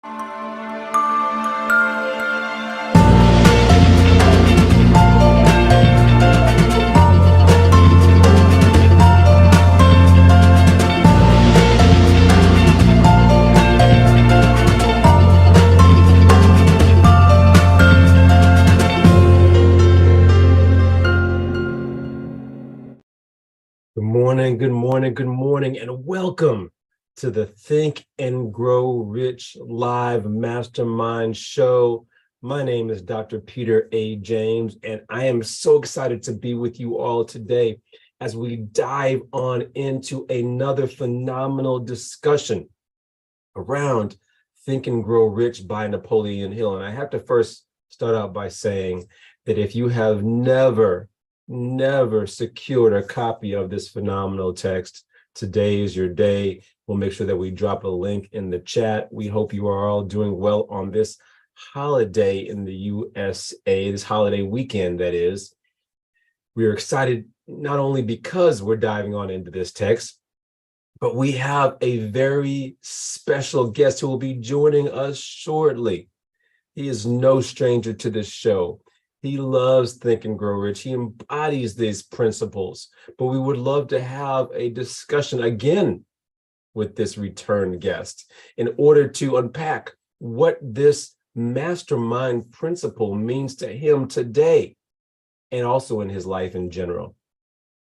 Good morning, good morning, good morning, and welcome to the Think and Grow Rich Live Mastermind Show. My name is Dr. Peter A. James, and I am so excited to be with you all today as we dive on into another phenomenal discussion around Think and Grow Rich by Napoleon Hill. And I have to first start out by saying that if you have never secured a copy of this phenomenal text, today is your day. We'll make sure that we drop a link in the chat. We hope you are all doing well on this holiday in the USA, this holiday weekend, that is. We are excited not only because we're diving on into this text, but we have a very special guest who will be joining us shortly. He is no stranger to this show. He loves Think and Grow Rich. He embodies these principles, but we would love to have a discussion again with this return guest in order to unpack what this mastermind principle means to him today and also in his life in general.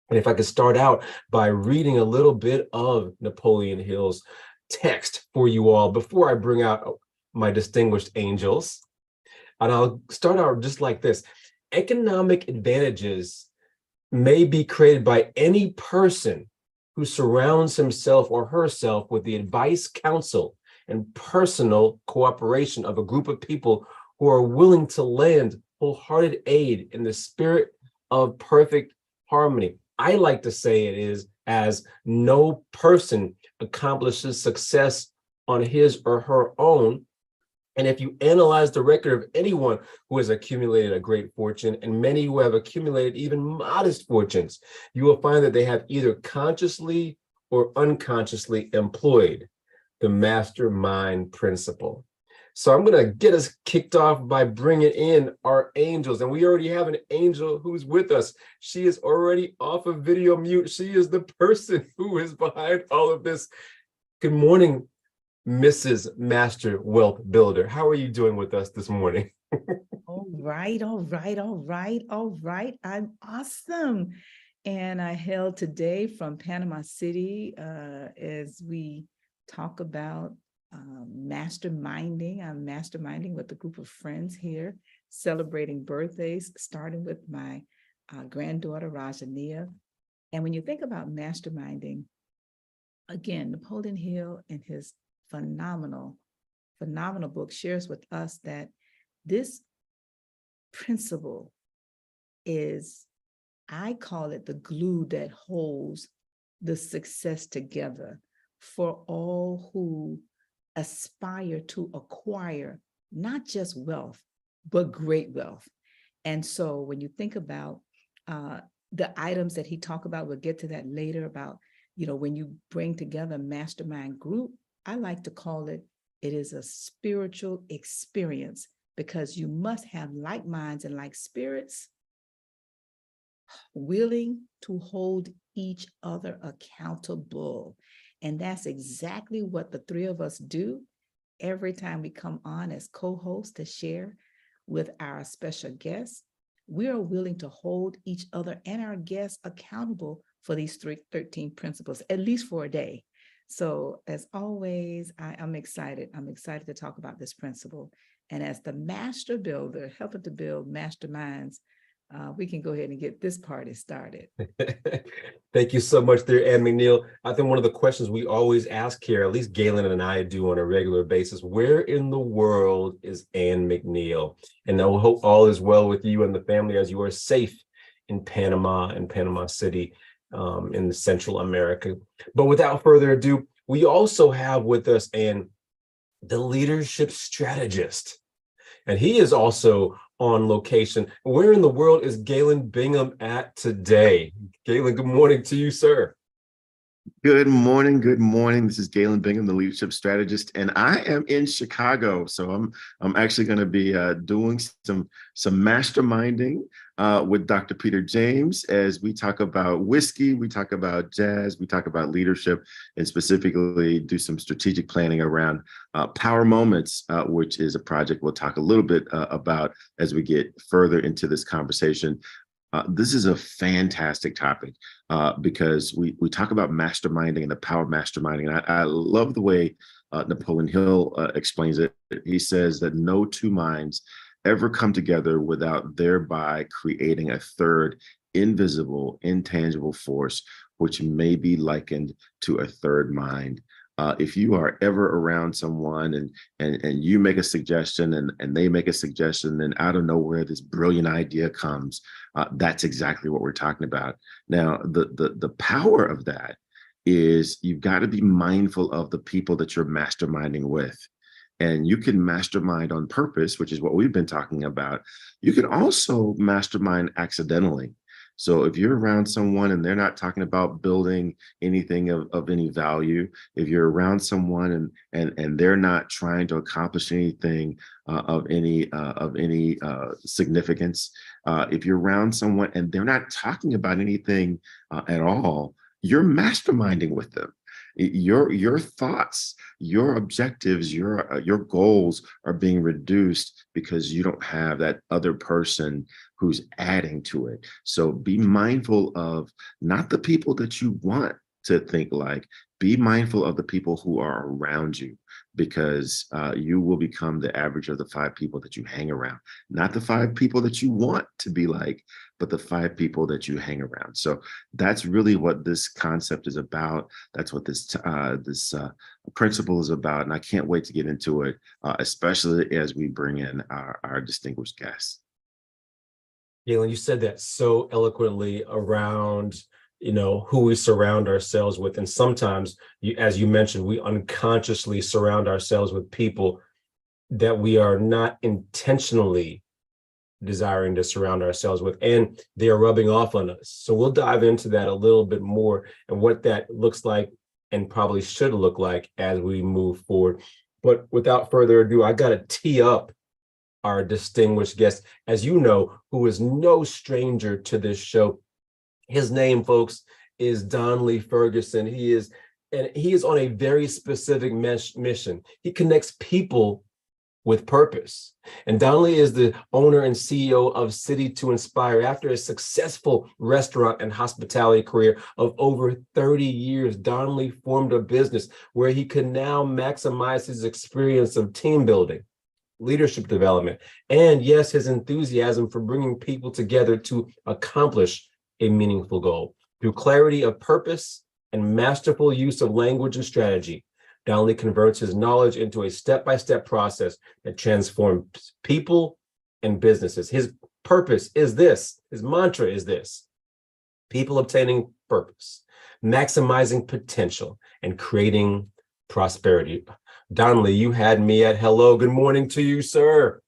And if I could start out by reading a little bit of Napoleon Hill's text for you all before I bring out my distinguished angels. And I'll start out just like this. Economic advantages may be created by any person who surrounds himself or herself with the advice, counsel, and personal cooperation of a group of people who are willing to lend wholehearted aid in the spirit of perfect harmony. I like to say it is as no person accomplishes success on his or her own. And if you analyze the record of anyone who has accumulated a great fortune and many who have accumulated even modest fortunes, you will find that they have either consciously or unconsciously employed the mastermind principle. So I'm going to get us kicked off by bringing in our angels. And we already have an angel who's with us. She is already off of video mute. She is the person who is behind all of this. Good morning, Mrs. Master Wealth Builder. How are you doing with us this morning? All right. I'm awesome. And I hail today from Panama City as we talk about masterminding. I'm masterminding with a group of friends here, celebrating birthdays, starting with my granddaughter, Rajania. And when you think about masterminding, again, Napoleon Hill in his phenomenal book shares with us that this principle is, I call it the glue that holds the success together for all who aspire to acquire not just wealth, but great wealth. And so when you think about the items that he talked about, we'll get to that later about, when you bring together a mastermind group, I like to call it is a spiritual experience because you must have like minds and like spirits willing to hold each other accountable. And that's exactly what the three of us do every time we come on as co-hosts to share with our special guests. We are willing to hold each other and our guests accountable for these 13 principles, at least for a day. So as always, I'm excited. I'm excited to talk about this principle. And as the master builder, helping to build masterminds, we can go ahead and get this party started. Thank you so much there, Ann McNeil. I think one of the questions we always ask here, at least Galen and I do on a regular basis, where in the world is Ann McNeil? And I hope all is well with you and the family as you are safe in Panama and Panama City in Central America. But without further ado, we also have with us Ann, the leadership strategist. And he is also on location. Where in the world is Galen Bingham at today? Galen, good morning to you, sir. Good morning. Good morning. This is Galen Bingham, the leadership strategist, and I am in Chicago. So I'm actually going to be doing some masterminding with Dr. Peter James as we talk about whiskey, we talk about jazz, we talk about leadership, and specifically do some strategic planning around power moments, which is a project we'll talk a little bit about as we get further into this conversation. This is a fantastic topic because we talk about masterminding and the power of masterminding. And I love the way Napoleon Hill explains it. He says that no two minds ever come together without thereby creating a third invisible, intangible force, which may be likened to a third mind. If you are ever around someone and you make a suggestion and they make a suggestion, then out of nowhere this brilliant idea comes. That's exactly what we're talking about. Now, the power of that is you've got to be mindful of the people that you're masterminding with. And you can mastermind on purpose, which is what we've been talking about. You can also mastermind accidentally. So if you're around someone and they're not talking about building anything of any value, if you're around someone and they're not trying to accomplish anything of any significance, if you're around someone and they're not talking about anything at all, you're masterminding with them. Your thoughts, your objectives, your goals are being reduced because you don't have that other person who's adding to it. So be mindful of not the people that you want to think like, be mindful of the people who are around you, because you will become the average of the 5 people that you hang around, not the 5 people that you want to be like, but the 5 people that you hang around. So that's really what this concept is about. That's what this principle is about. And I can't wait to get into it, especially as we bring in our distinguished guests. Galen, you said that so eloquently around, who we surround ourselves with. And sometimes, as you mentioned, we unconsciously surround ourselves with people that we are not intentionally desiring to surround ourselves with, and they are rubbing off on us. So we'll dive into that a little bit more and what that looks like and probably should look like as we move forward. But without further ado, I got to tee up our distinguished guest, as you know, who is no stranger to this show. His name, folks, is Donley Ferguson. He is on a very specific mission. He connects people with purpose. And Donley is the owner and CEO of City to Inspire. After a successful restaurant and hospitality career of over 30 years, Donley formed a business where he can now maximize his experience of team building, leadership development, and yes, his enthusiasm for bringing people together to accomplish a meaningful goal. Through clarity of purpose and masterful use of language and strategy, Donley converts his knowledge into a step-by-step process that transforms people and businesses. His purpose is this, his mantra is this: people obtaining purpose, maximizing potential, and creating prosperity. Donley, you had me at hello. Good morning to you, sir.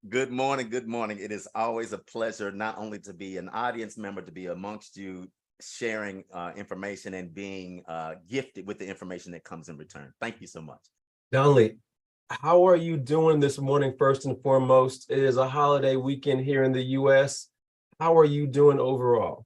Good morning. Good morning. It is always a pleasure not only to be an audience member, to be amongst you, sharing information and being gifted with the information that comes in return. Thank you so much. Donley, how are you doing this morning, first and foremost? It is a holiday weekend here in the U.S. How are you doing overall?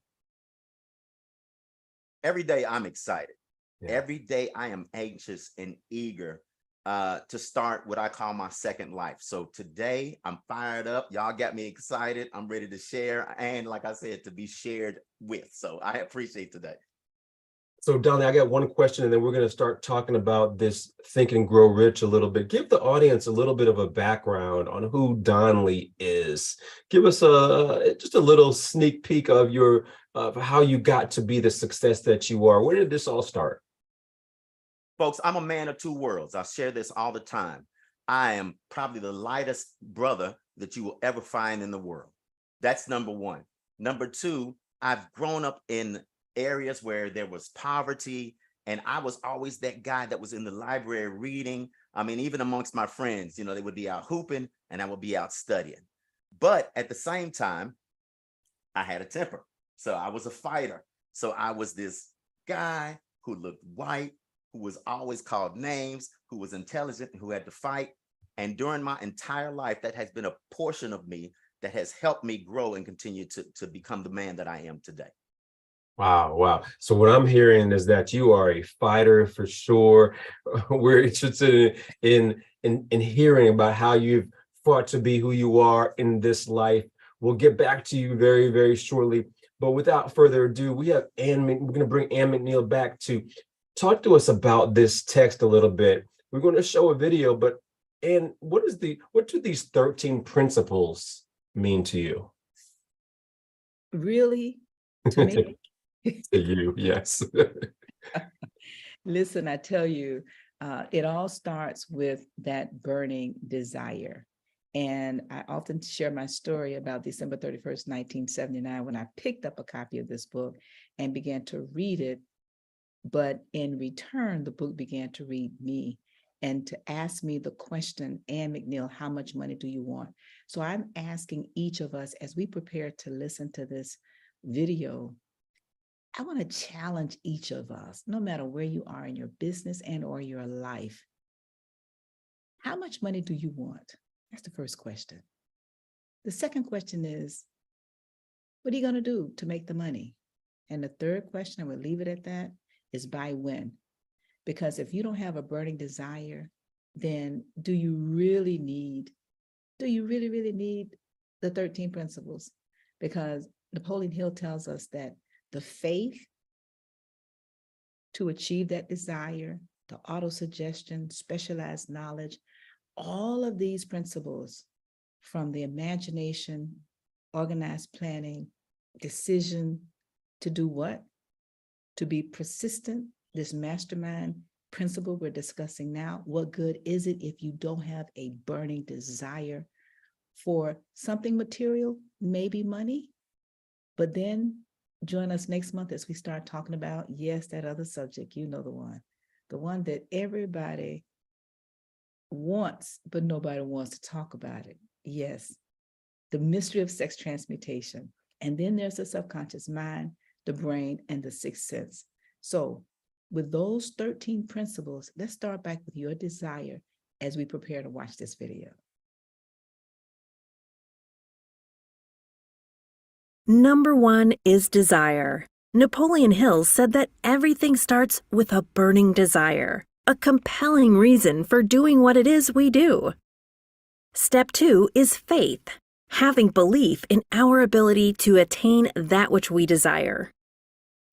Every day I'm excited. Yeah. Every day I am anxious and eager to start what I call my second life. So today I'm fired up. Y'all got me excited. I'm ready to share. And like I said, to be shared with. So I appreciate today. So Donley, I got one question, and then we're going to start talking about this Think and Grow Rich a little bit. Give the audience a little bit of a background on who Donley is. Give us just a little sneak peek of how you got to be the success that you are. Where did this all start? Folks, I'm a man of 2 worlds. I share this all the time. I am probably the lightest brother that you will ever find in the world. That's number 1. Number 2, I've grown up in areas where there was poverty, and I was always that guy that was in the library reading. I mean, even amongst my friends, they would be out hooping and I would be out studying. But at the same time, I had a temper. So I was a fighter. So I was this guy who looked white, who was always called names, who was intelligent, who had to fight. And during my entire life, that has been a portion of me that has helped me grow and continue to become the man that I am today. Wow, wow. So what I'm hearing is that you are a fighter for sure. We're interested in hearing about how you've fought to be who you are in this life. We'll get back to you very, very shortly. But without further ado, we have we're going to bring Ann McNeil back to talk to us about this text a little bit. We're going to show a video, but Ann, what do these 13 principles mean to you? Really? To me? To you, yes. Listen, I tell you, it all starts with that burning desire. And I often share my story about December 31st, 1979, when I picked up a copy of this book and began to read it. But in return, the book began to read me and to ask me the question, Ann McNeil, how much money do you want? So I'm asking each of us as we prepare to listen to this video, I want to challenge each of us, no matter where you are in your business and or your life. How much money do you want? That's the first question. The second question is, what are you going to do to make the money? And the third question, I would leave it at that, is by when? Because if you don't have a burning desire, then do you really, really need the 13 principles? Because Napoleon Hill tells us that the faith to achieve that desire, the auto-suggestion, specialized knowledge, all of these principles, from the imagination, organized planning, decision, to do what? To be persistent, this mastermind principle we're discussing now. What good is it if you don't have a burning desire for something material, maybe money? But then join us next month as we start talking about, yes, that other subject, you know, the one that everybody wants, but nobody wants to talk about it. Yes, the mystery of sex transmutation. And then there's the subconscious mind, the brain, and the sixth sense. So with those 13 principles, let's start back with your desire as we prepare to watch this video. Number 1 is desire. Napoleon Hill said that everything starts with a burning desire, a compelling reason for doing what it is we do. Step 2 is faith, having belief in our ability to attain that which we desire.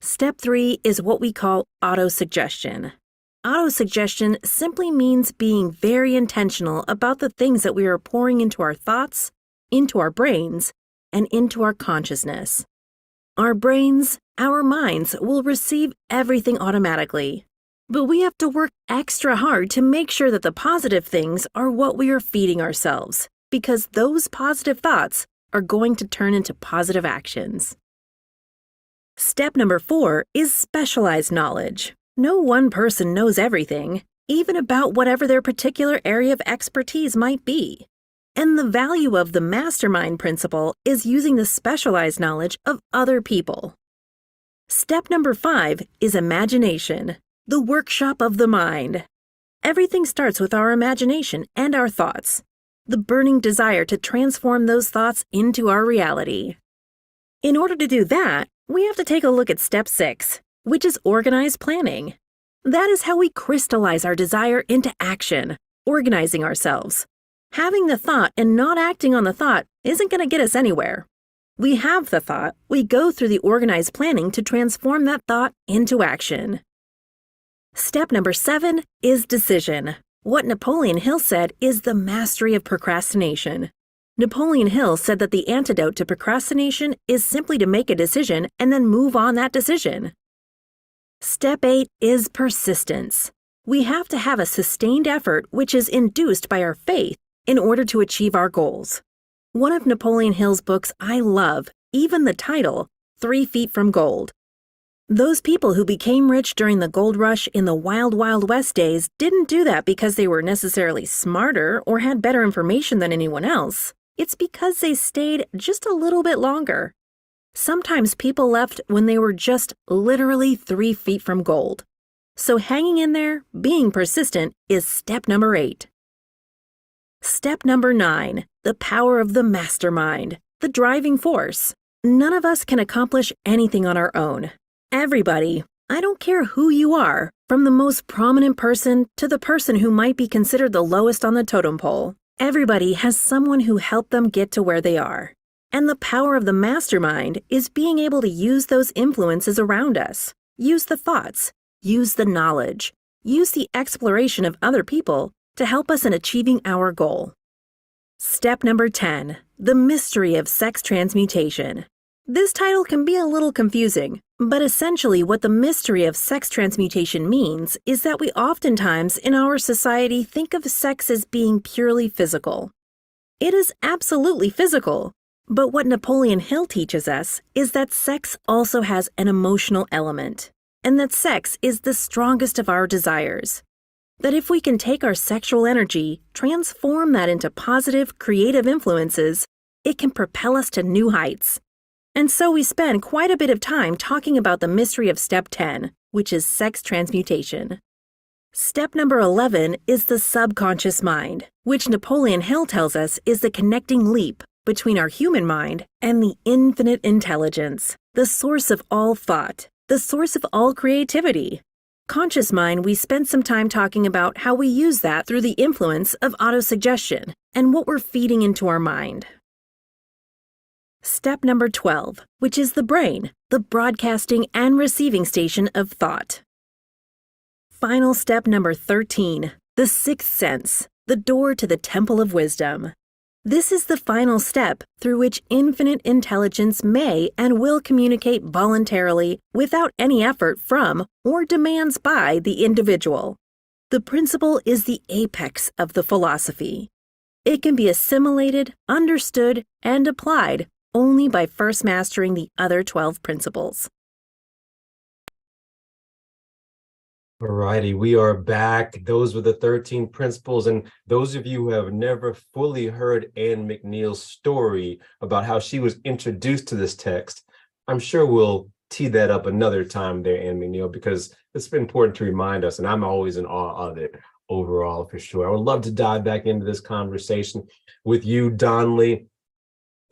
Step 3 is what we call autosuggestion. Autosuggestion simply means being very intentional about the things that we are pouring into our thoughts, into our brains, and into our consciousness. Our brains, our minds will receive everything automatically, but we have to work extra hard to make sure that the positive things are what we are feeding ourselves, because those positive thoughts are going to turn into positive actions. Step number 4 is specialized knowledge. No one person knows everything, even about whatever their particular area of expertise might be. And the value of the mastermind principle is using the specialized knowledge of other people. Step number 5 is imagination, the workshop of the mind. Everything starts with our imagination and our thoughts, the burning desire to transform those thoughts into our reality. In order to do that, we have to take a look at step 6, which is organized planning. That is how we crystallize our desire into action, organizing ourselves. Having the thought and not acting on the thought isn't going to get us anywhere. We have the thought, we go through the organized planning to transform that thought into action. Step number 7 is decision. What Napoleon Hill said is the mastery of procrastination. Napoleon Hill said that the antidote to procrastination is simply to make a decision and then move on that decision. Step 8 is persistence. We have to have a sustained effort which is induced by our faith in order to achieve our goals. One of Napoleon Hill's books I love, even the title, 3 Feet from Gold. Those people who became rich during the gold rush in the Wild Wild West days didn't do that because they were necessarily smarter or had better information than anyone else. It's because they stayed just a little bit longer. Sometimes people left when they were just literally 3 feet from gold. So hanging in there, being persistent, is step number 8. Step number 9, the power of the mastermind, the driving force. None of us can accomplish anything on our own. Everybody, I don't care who you are, from the most prominent person to the person who might be considered the lowest on the totem pole, everybody has someone who helped them get to where they are. And the power of the mastermind is being able to use those influences around us, use the thoughts, use the knowledge, use the exploration of other people to help us in achieving our goal. Step number 10, the mystery of sex transmutation. This title can be a little confusing, but essentially what the mystery of sex transmutation means is that we oftentimes in our society think of sex as being purely physical. It is absolutely physical, but what Napoleon Hill teaches us is that sex also has an emotional element, and that sex is the strongest of our desires. That if we can take our sexual energy, transform that into positive, creative influences, it can propel us to new heights. And so we spend quite a bit of time talking about the mystery of step 10, which is sex transmutation. Step number 11 is the subconscious mind, which Napoleon Hill tells us is the connecting leap between our human mind and the infinite intelligence, the source of all thought, the source of all creativity. Conscious mind, we spent some time talking about how we use that through the influence of autosuggestion and what we're feeding into our mind. Step number 12, which is the brain, the broadcasting and receiving station of thought. Final step number 13, the sixth sense, the door to the temple of wisdom. This is the final step through which infinite intelligence may and will communicate voluntarily without any effort from or demands by the individual. The principle is the apex of the philosophy. It can be assimilated, understood, and applied only by first mastering the other 12 principles. Alrighty, we are back. Those were the 13 principles. And those of you who have never fully heard Anne McNeil's story about how she was introduced to this text, I'm sure we'll tee that up another time there, Anne McNeil, because it's important to remind us, and I'm always in awe of it overall for sure. I would love to dive back into this conversation with you, Donley.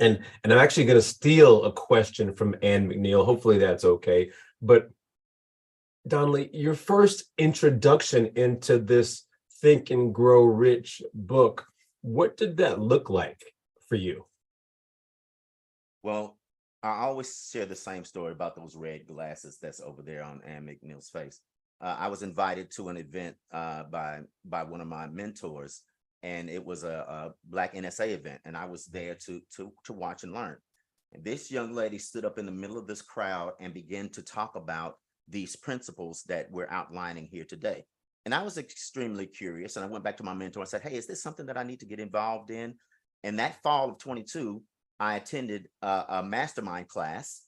And I'm actually going to steal a question from Anne McNeil. Hopefully that's okay. But Donley, your first introduction into this Think and Grow Rich book, what did that look like for you? Well, I always share the same story about those red glasses that's over there on Anne McNeil's face. I was invited to an event by one of my mentors, and it was a Black NSA event, and I was there to watch and learn. And this young lady stood up in the middle of this crowd and began to talk about these principles that we're outlining here today. And I was extremely curious, and I went back to my mentor and said, hey, is this something that I need to get involved in? And that fall of 22, I attended a mastermind class,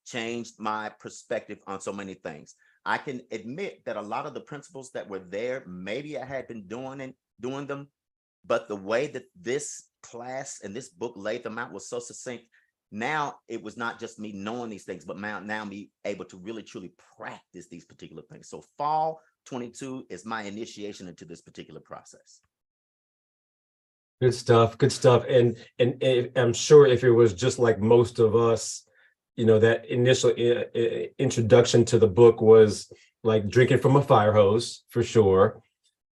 changed my perspective on so many things. I can admit that a lot of the principles that were there, maybe I had been doing them, but the way that this class and this book laid them out was so succinct. Now it was not just me knowing these things, but now me able to really truly practice these particular things. So fall 22 is my initiation into this particular process. Good stuff, good stuff. And I'm sure if it was just like most of us, you know, that initial introduction to the book was like drinking from a fire hose for sure.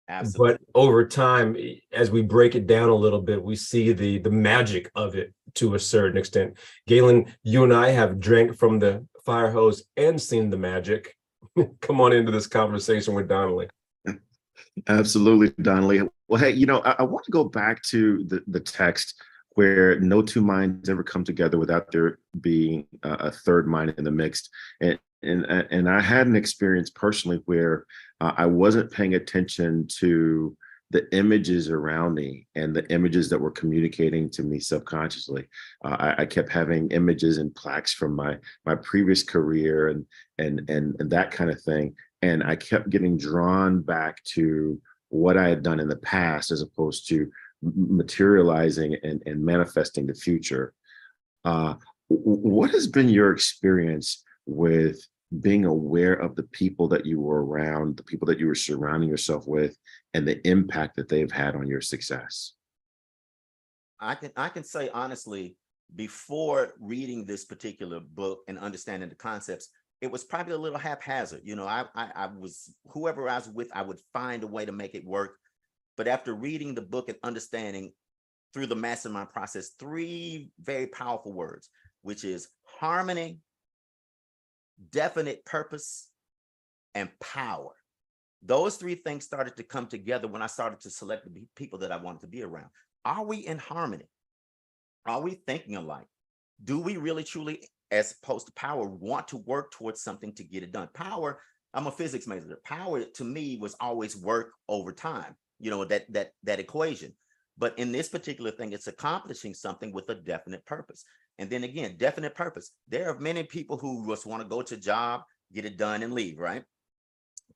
Absolutely. But over time, as we break it down a little bit, we see the magic of it to a certain extent. Galen, you and I have drank from the fire hose and seen the magic. Come on into this conversation with Donley. Absolutely, Donley. Well, hey, you know, I want to go back to the text where no two minds ever come together without there being a third mind in the mix. And I had an experience personally where I wasn't paying attention to the images around me and the images that were communicating to me subconsciously. I kept having images and plaques from my previous career and that kind of thing. And I kept getting drawn back to what I had done in the past as opposed to materializing and manifesting the future. What has been your experience with being aware of the people that you were around, the people that you were surrounding yourself with, and the impact that they've had on your success? I can say honestly, before reading this particular book and understanding the concepts, it was probably a little haphazard. I was, whoever I was with, I would find a way to make it work. But after reading the book and understanding through the mastermind process, three very powerful words, which is harmony, definite purpose, and power. Those three things started to come together when I started to select the people that I wanted to be around. Are we in harmony? Are we thinking alike? Do we really truly, as opposed to power, want to work towards something to get it done? Power, I'm a physics major. Power to me was always work over time, that equation. But in this particular thing, it's accomplishing something with a definite purpose. And then again, definite purpose. There are many people who just want to go to a job, get it done and leave, right?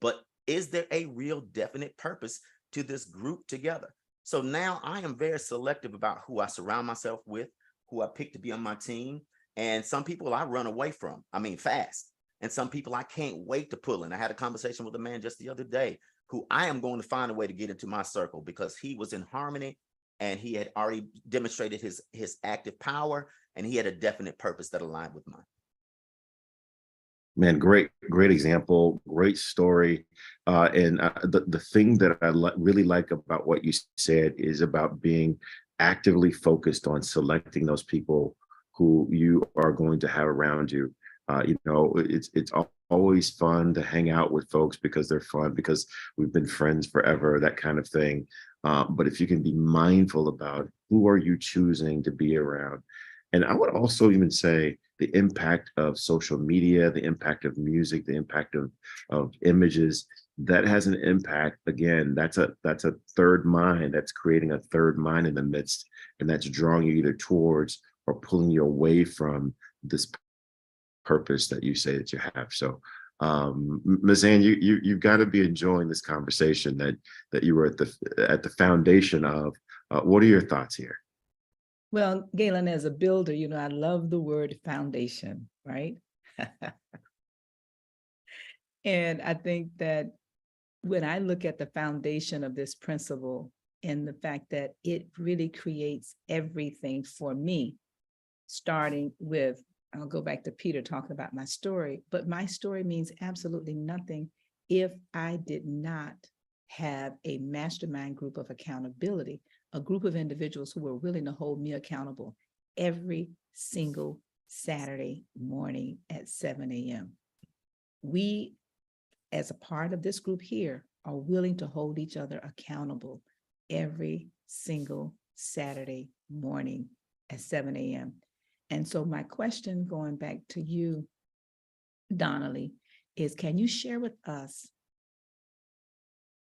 But is there a real definite purpose to this group together? So now I am very selective about who I surround myself with, who I pick to be on my team. And some people I run away from, fast. And some people I can't wait to pull in. I had a conversation with a man just the other day who I am going to find a way to get into my circle because he was in harmony and he had already demonstrated his active power and he had a definite purpose that aligned with mine. Man, great example, great story. And the thing that I really like about what you said is about being actively focused on selecting those people who you are going to have around you. It's always fun to hang out with folks because they're fun, because we've been friends forever, that kind of thing. But if you can be mindful about who are you choosing to be around. And I would also even say the impact of social media, the impact of music, the impact of images, that has an impact. Again, that's a third mind. That's creating a third mind in the midst, and that's drawing you either towards or pulling you away from this purpose that you say that you have. So Ms. Ann, you've got to be enjoying this conversation that you were at the foundation of. What are your thoughts here? Well, Galen, as a builder, I love the word foundation, right? And I think that when I look at the foundation of this principle and the fact that it really creates everything for me, starting with, I'll go back to Peter talking about my story, but my story means absolutely nothing if I did not have a mastermind group of accountability, a group of individuals who were willing to hold me accountable every single Saturday morning at 7 a.m. We, as a part of this group here, are willing to hold each other accountable every single Saturday morning at 7 a.m. And so my question, going back to you, Donley, is can you share with us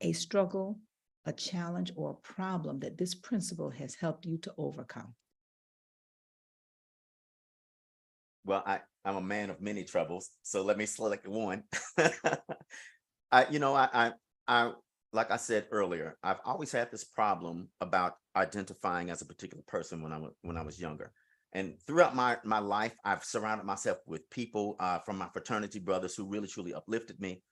a struggle, a challenge, or a problem that this principle has helped you to overcome? Well, I'm a man of many troubles, so let me select one. I like I said earlier, I've always had this problem about identifying as a particular person when I was younger. And throughout my life, I've surrounded myself with people from my fraternity brothers who really, truly uplifted me.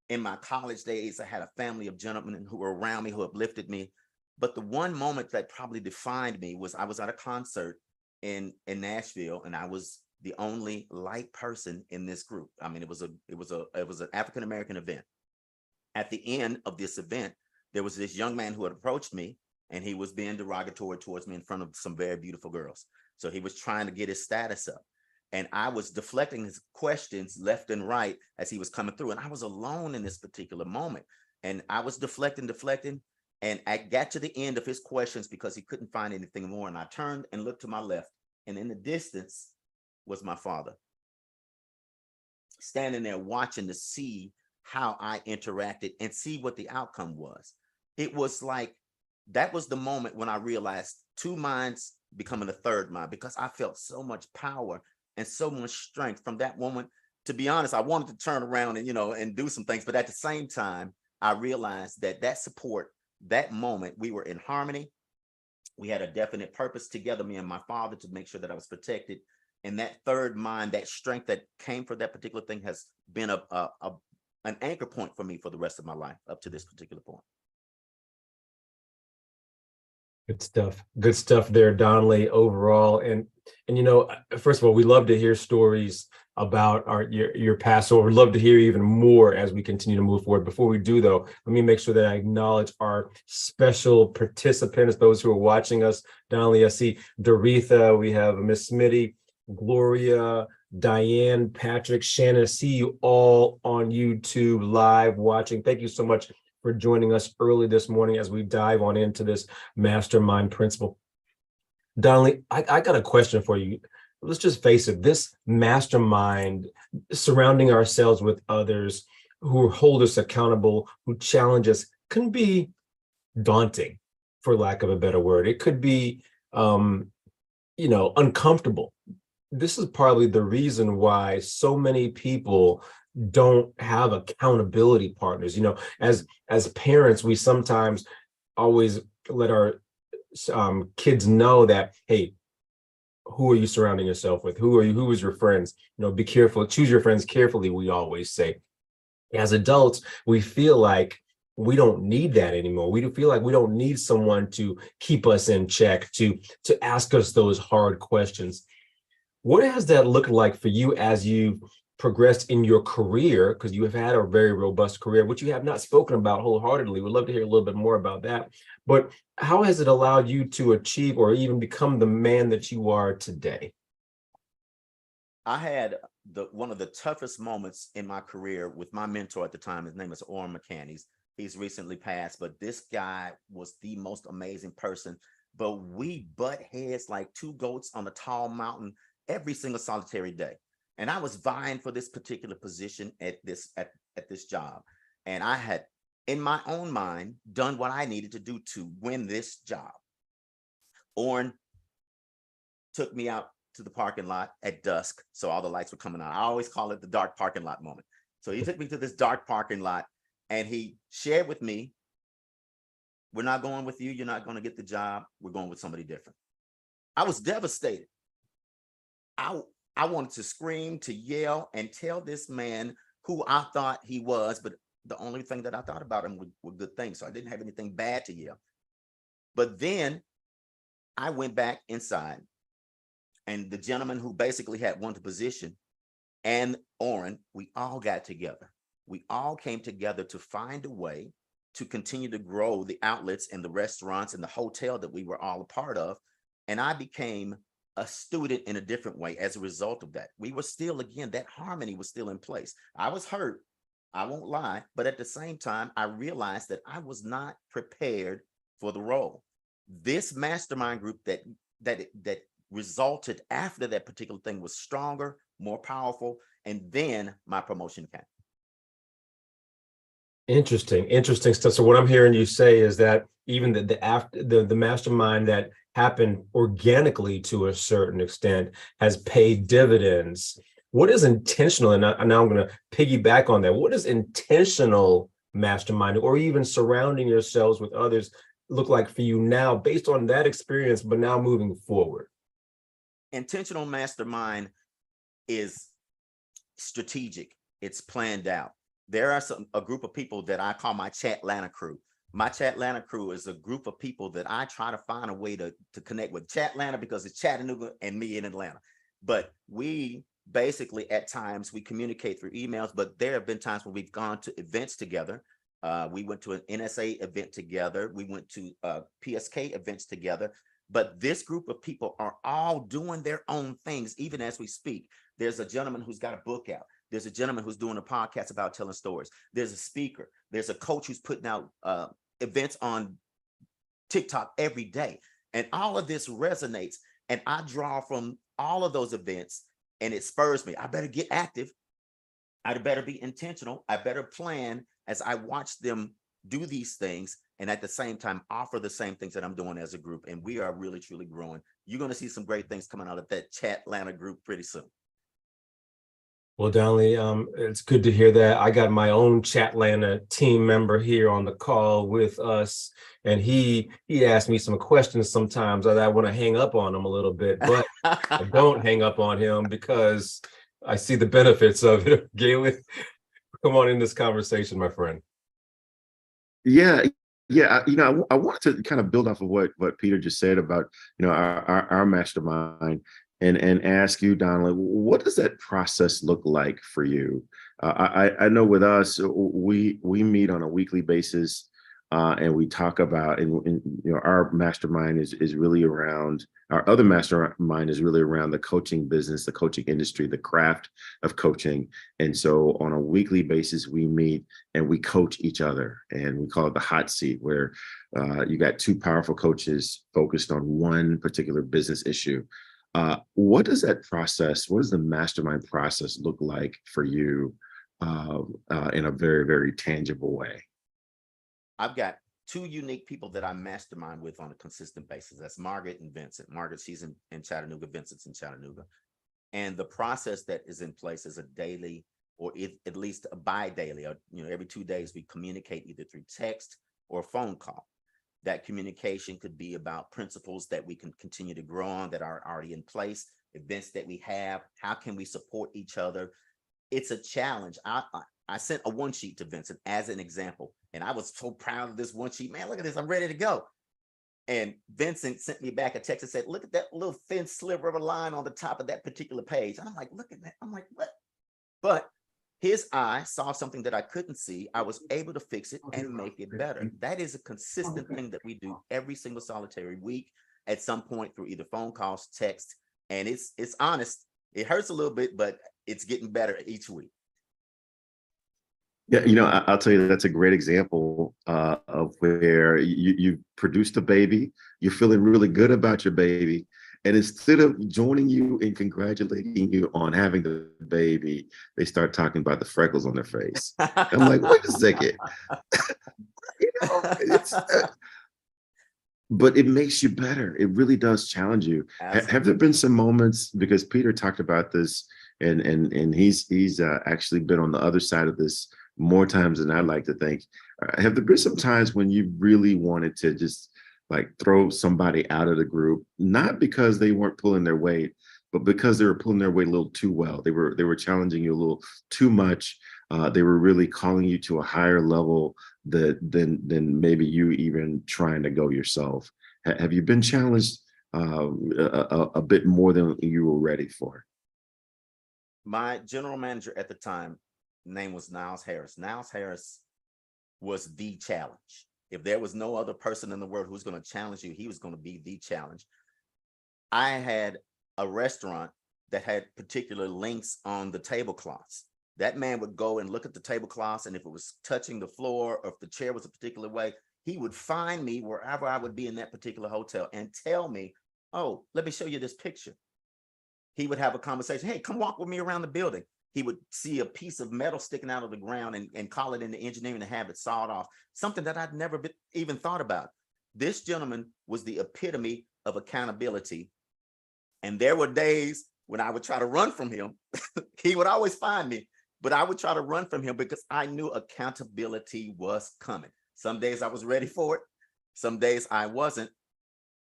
In my college days, I had a family of gentlemen who were around me, who uplifted me. But the one moment that probably defined me was I was at a concert in Nashville, and I was the only light person in this group. It was an African-American event. At the end of this event, there was this young man who had approached me, and he was being derogatory towards me in front of some very beautiful girls. So he was trying to get his status up. And I was deflecting his questions left and right as he was coming through. And I was alone in this particular moment. And I was deflecting. And I got to the end of his questions because he couldn't find anything more. And I turned and looked to my left. And in the distance was my father, standing there watching to see how I interacted and see what the outcome was. It was like, that was the moment when I realized two minds becoming a third mind, because I felt so much power and so much strength from that moment. To be honest, I wanted to turn around and, and do some things. But at the same time, I realized that support, that moment, we were in harmony. We had a definite purpose together, me and my father, to make sure that I was protected. And that third mind, that strength that came from that particular thing has been an anchor point for me for the rest of my life up to this particular point. Good stuff. Good stuff there, Donley, overall. And first of all, we love to hear stories about your past. So we'd love to hear even more as we continue to move forward. Before we do, though, let me make sure that I acknowledge our special participants, those who are watching us. Donley, I see Doretha, we have Miss Smitty, Gloria, Diane, Patrick, Shannon. I see you all on YouTube live watching. Thank you so much for joining us early this morning as we dive on into this mastermind principle. Donley, I got a question for you. Let's just face it, this mastermind, surrounding ourselves with others who hold us accountable, who challenge us, can be daunting, for lack of a better word. It could be, uncomfortable. This is probably the reason why so many people don't have accountability partners. As parents, we sometimes always let our kids know that, hey, who are you surrounding yourself with? Who is your friends? Be careful, choose your friends carefully, we always say. As adults, we feel like we don't need that anymore. We feel like we don't need someone to keep us in check, to ask us those hard questions. What has that looked like for you as you've progressed in your career? Because you have had a very robust career, which you have not spoken about wholeheartedly. We'd love to hear a little bit more about that. But how has it allowed you to achieve or even become the man that you are today? I had one of the toughest moments in my career with my mentor at the time. His name is Orrin McCann. He's recently passed, but this guy was the most amazing person. But we butt heads like two goats on a tall mountain every single solitary day. And I was vying for this particular position at this job. And I had, in my own mind, done what I needed to do to win this job. Orrin took me out to the parking lot at dusk, so all the lights were coming on. I always call it the dark parking lot moment. So he took me to this dark parking lot and he shared with me, we're not going with you. You're not going to get the job. We're going with somebody different. I was devastated. I wanted to scream, to yell, and tell this man who I thought he was, but the only thing that I thought about him were good things. So I didn't have anything bad to yell. But then I went back inside, and the gentleman who basically had won the position and Orrin, we all got together. We all came together to find a way to continue to grow the outlets and the restaurants and the hotel that we were all a part of. And I became a student in a different way as a result of that. We were still, again, that harmony was still in place. I was hurt, I won't lie, but at the same time, I realized that I was not prepared for the role. This mastermind group that resulted after that particular thing was stronger, more powerful, and then my promotion came. Interesting stuff. So what I'm hearing you say is that even the mastermind that happened organically to a certain extent has paid dividends. What is intentional? And now I'm going to piggyback on that. What is intentional masterminding or even surrounding yourselves with others look like for you now based on that experience, but now moving forward? Intentional mastermind is strategic. It's planned out. There are a group of people that I call my Chatlanta crew. My Chatlanta crew is a group of people that I try to find a way to connect with. Chatlanta because it's Chattanooga and me in Atlanta. But we basically at times we communicate through emails, but there have been times when we've gone to events together. We went to an NSA event together. We went to PSK events together. But this group of people are all doing their own things, even as we speak. There's a gentleman who's got a book out. There's a gentleman who's doing a podcast about telling stories. There's a speaker. There's a coach who's putting out events on TikTok every day. And all of this resonates. And I draw from all of those events and it spurs me. I better get active. I better be intentional. I better plan as I watch them do these things. And at the same time, offer the same things that I'm doing as a group. And we are really, truly growing. You're going to see some great things coming out of that Chatlanta group pretty soon. Well, Donley, it's good to hear that. I got my own Chatlanta team member here on the call with us, and he asked me some questions sometimes that I want to hang up on him a little bit, but I don't hang up on him because I see the benefits of it. Galen, come on in this conversation, my friend. Yeah, yeah. I wanted to kind of build off of what Peter just said about our mastermind, and ask you, Donald, what does that process look like for you? I know with us, we meet on a weekly basis, and we talk about, and our mastermind is really around, our other mastermind is really around the coaching business, the coaching industry, the craft of coaching. And so on a weekly basis, we meet and we coach each other, and we call it the hot seat, where you got two powerful coaches focused on one particular business issue. What does that process, what does the mastermind process look like for you, in a very, very tangible way? I've got two unique people that I mastermind with on a consistent basis. That's Margaret and Vincent. Margaret, she's in Chattanooga. Vincent's in Chattanooga. And the process that is in place is a daily, or at least a bi-daily, or every 2 days, we communicate either through text or phone call. That communication could be about principles that we can continue to grow on that are already in place, events that we have, how can we support each other. It's a challenge. I sent a one sheet to Vincent as an example, and I was so proud of this one sheet. Man, look at this, I'm ready to go. And Vincent sent me back a text and said, look at that little thin sliver of a line on the top of that particular page. And I'm like, look at that. I'm like, what? But his eye saw something that I couldn't see. I was able to fix it and make it better. That is a consistent thing that we do every single solitary week at some point through either phone calls, text, and it's honest. It hurts a little bit, but it's getting better each week. Yeah, I'll tell you, that's a great example of where you produced a baby, you're feeling really good about your baby, and instead of joining you and congratulating you on having the baby, they start talking about the freckles on their face. I'm like, wait a second. It's but it makes you better. It really does challenge you. Have there been some moments, because Peter talked about this, and he's actually been on the other side of this more times than I'd like to think. Have there been some times when you really wanted to just like throw somebody out of the group, not because they weren't pulling their weight, but because they were pulling their weight a little too well? They were challenging you a little too much. They were really calling you to a higher level than maybe you even trying to go yourself. Have you been challenged a bit more than you were ready for? My general manager at the time, name was Niles Harris. Niles Harris was the challenge. If there was no other person in the world who's going to challenge you, he was going to be the challenge. I had a restaurant that had particular links on the tablecloths. That man would go and look at the tablecloths, and if it was touching the floor or if the chair was a particular way, he would find me wherever I would be in that particular hotel and tell me, oh, let me show you this picture. He would have a conversation. Hey, come walk with me around the building. He would see a piece of metal sticking out of the ground and call it into engineering to have it sawed off, something that I'd never even thought about. This gentleman was the epitome of accountability. And there were days when I would try to run from him. He would always find me, but I would try to run from him because I knew accountability was coming. Some days I was ready for it. Some days I wasn't.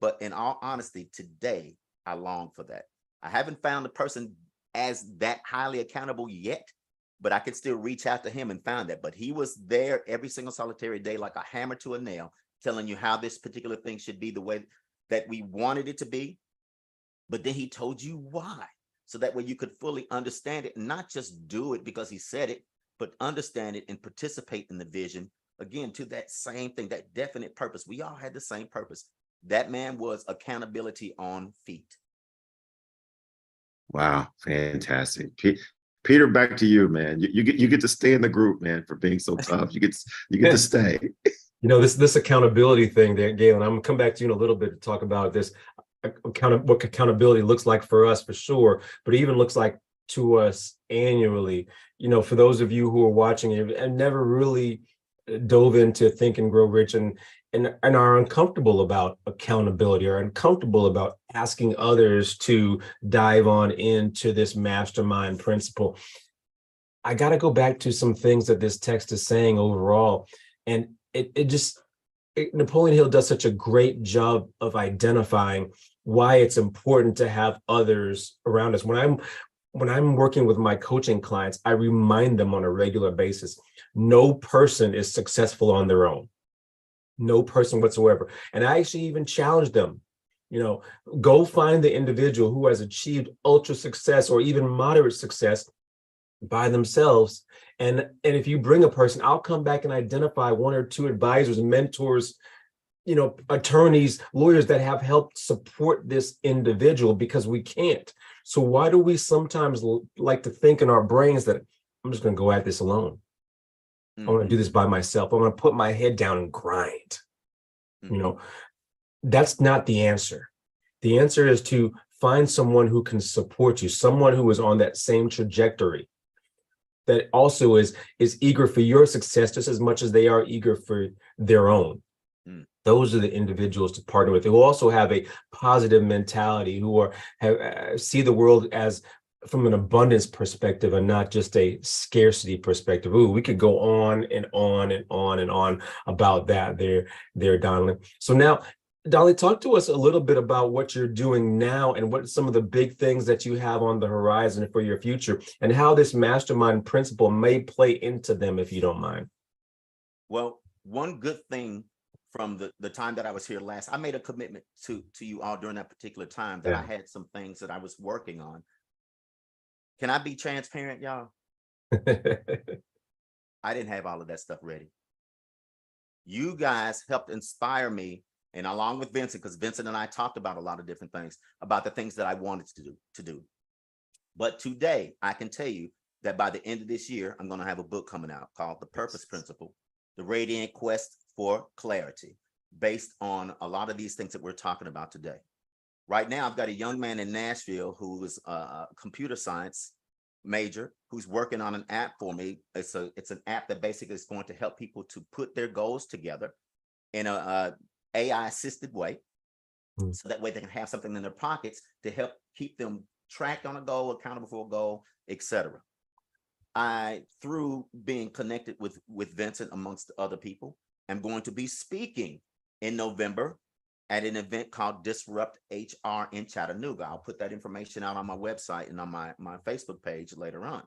But in all honesty, today, I long for that. I haven't found a person as that highly accountable yet, but I could still reach out to him and find that. But he was there every single solitary day, like a hammer to a nail, telling you how this particular thing should be the way that we wanted it to be. But then he told you why, so that way you could fully understand it and not just do it because he said it, but understand it and participate in the vision. Again, to that same thing, that definite purpose. We all had the same purpose. That man was accountability on feet. Wow, fantastic. Peter, back to you, man. You get to stay in the group, man, for being so tough. You get to stay. This accountability thing there, Galen, I'm gonna come back to you in a little bit to talk about this what accountability looks like for us, for sure, but it even looks like to us annually. For those of you who are watching and never really dove into Think and Grow Rich and are uncomfortable about accountability, or uncomfortable about asking others to dive on into this mastermind principle, I got to go back to some things that this text is saying overall. And Napoleon Hill does such a great job of identifying why it's important to have others around us. When I'm working with my coaching clients, I remind them on a regular basis, no person is successful on their own. No person whatsoever. And I actually even challenge them, go find the individual who has achieved ultra success or even moderate success by themselves. And if you bring a person, I'll come back and identify one or two advisors, mentors, attorneys, lawyers that have helped support this individual, because we can't. So why do we sometimes like to think in our brains that I'm just going to go at this alone? I want to do this by myself. I'm going to put my head down and grind. That's not the answer. The answer is to find someone who can support you, someone who is on that same trajectory, that also is eager for your success just as much as they are eager for their own. Those are the individuals to partner with, who also have a positive mentality, who see the world as from an abundance perspective and not just a scarcity perspective. Ooh, we could go on and on and on and on about that there, Donley. So now, Donley, talk to us a little bit about what you're doing now and what some of the big things that you have on the horizon for your future, and how this mastermind principle may play into them, if you don't mind. Well, one good thing from the time that I was here last, I made a commitment to you all during that particular time that I had some things that I was working on. Can I be transparent, y'all? I didn't have all of that stuff ready. You guys helped inspire me, and along with Vincent, because Vincent and I talked about a lot of different things, about the things that I wanted to do. But today, I can tell you that by the end of this year, I'm going to have a book coming out called The Purpose Principle, The Radiant Quest for Clarity, based on a lot of these things that we're talking about today. Right now, I've got a young man in Nashville who is a computer science major who's working on an app for me. It's an app that basically is going to help people to put their goals together in a AI assisted way, so that way they can have something in their pockets to help keep them tracked on a goal, accountable for a goal, etc. Through being connected with Vincent, amongst other people, I'm going to be speaking in November at an event called Disrupt HR in Chattanooga. I'll put that information out on my website and on my Facebook page later on.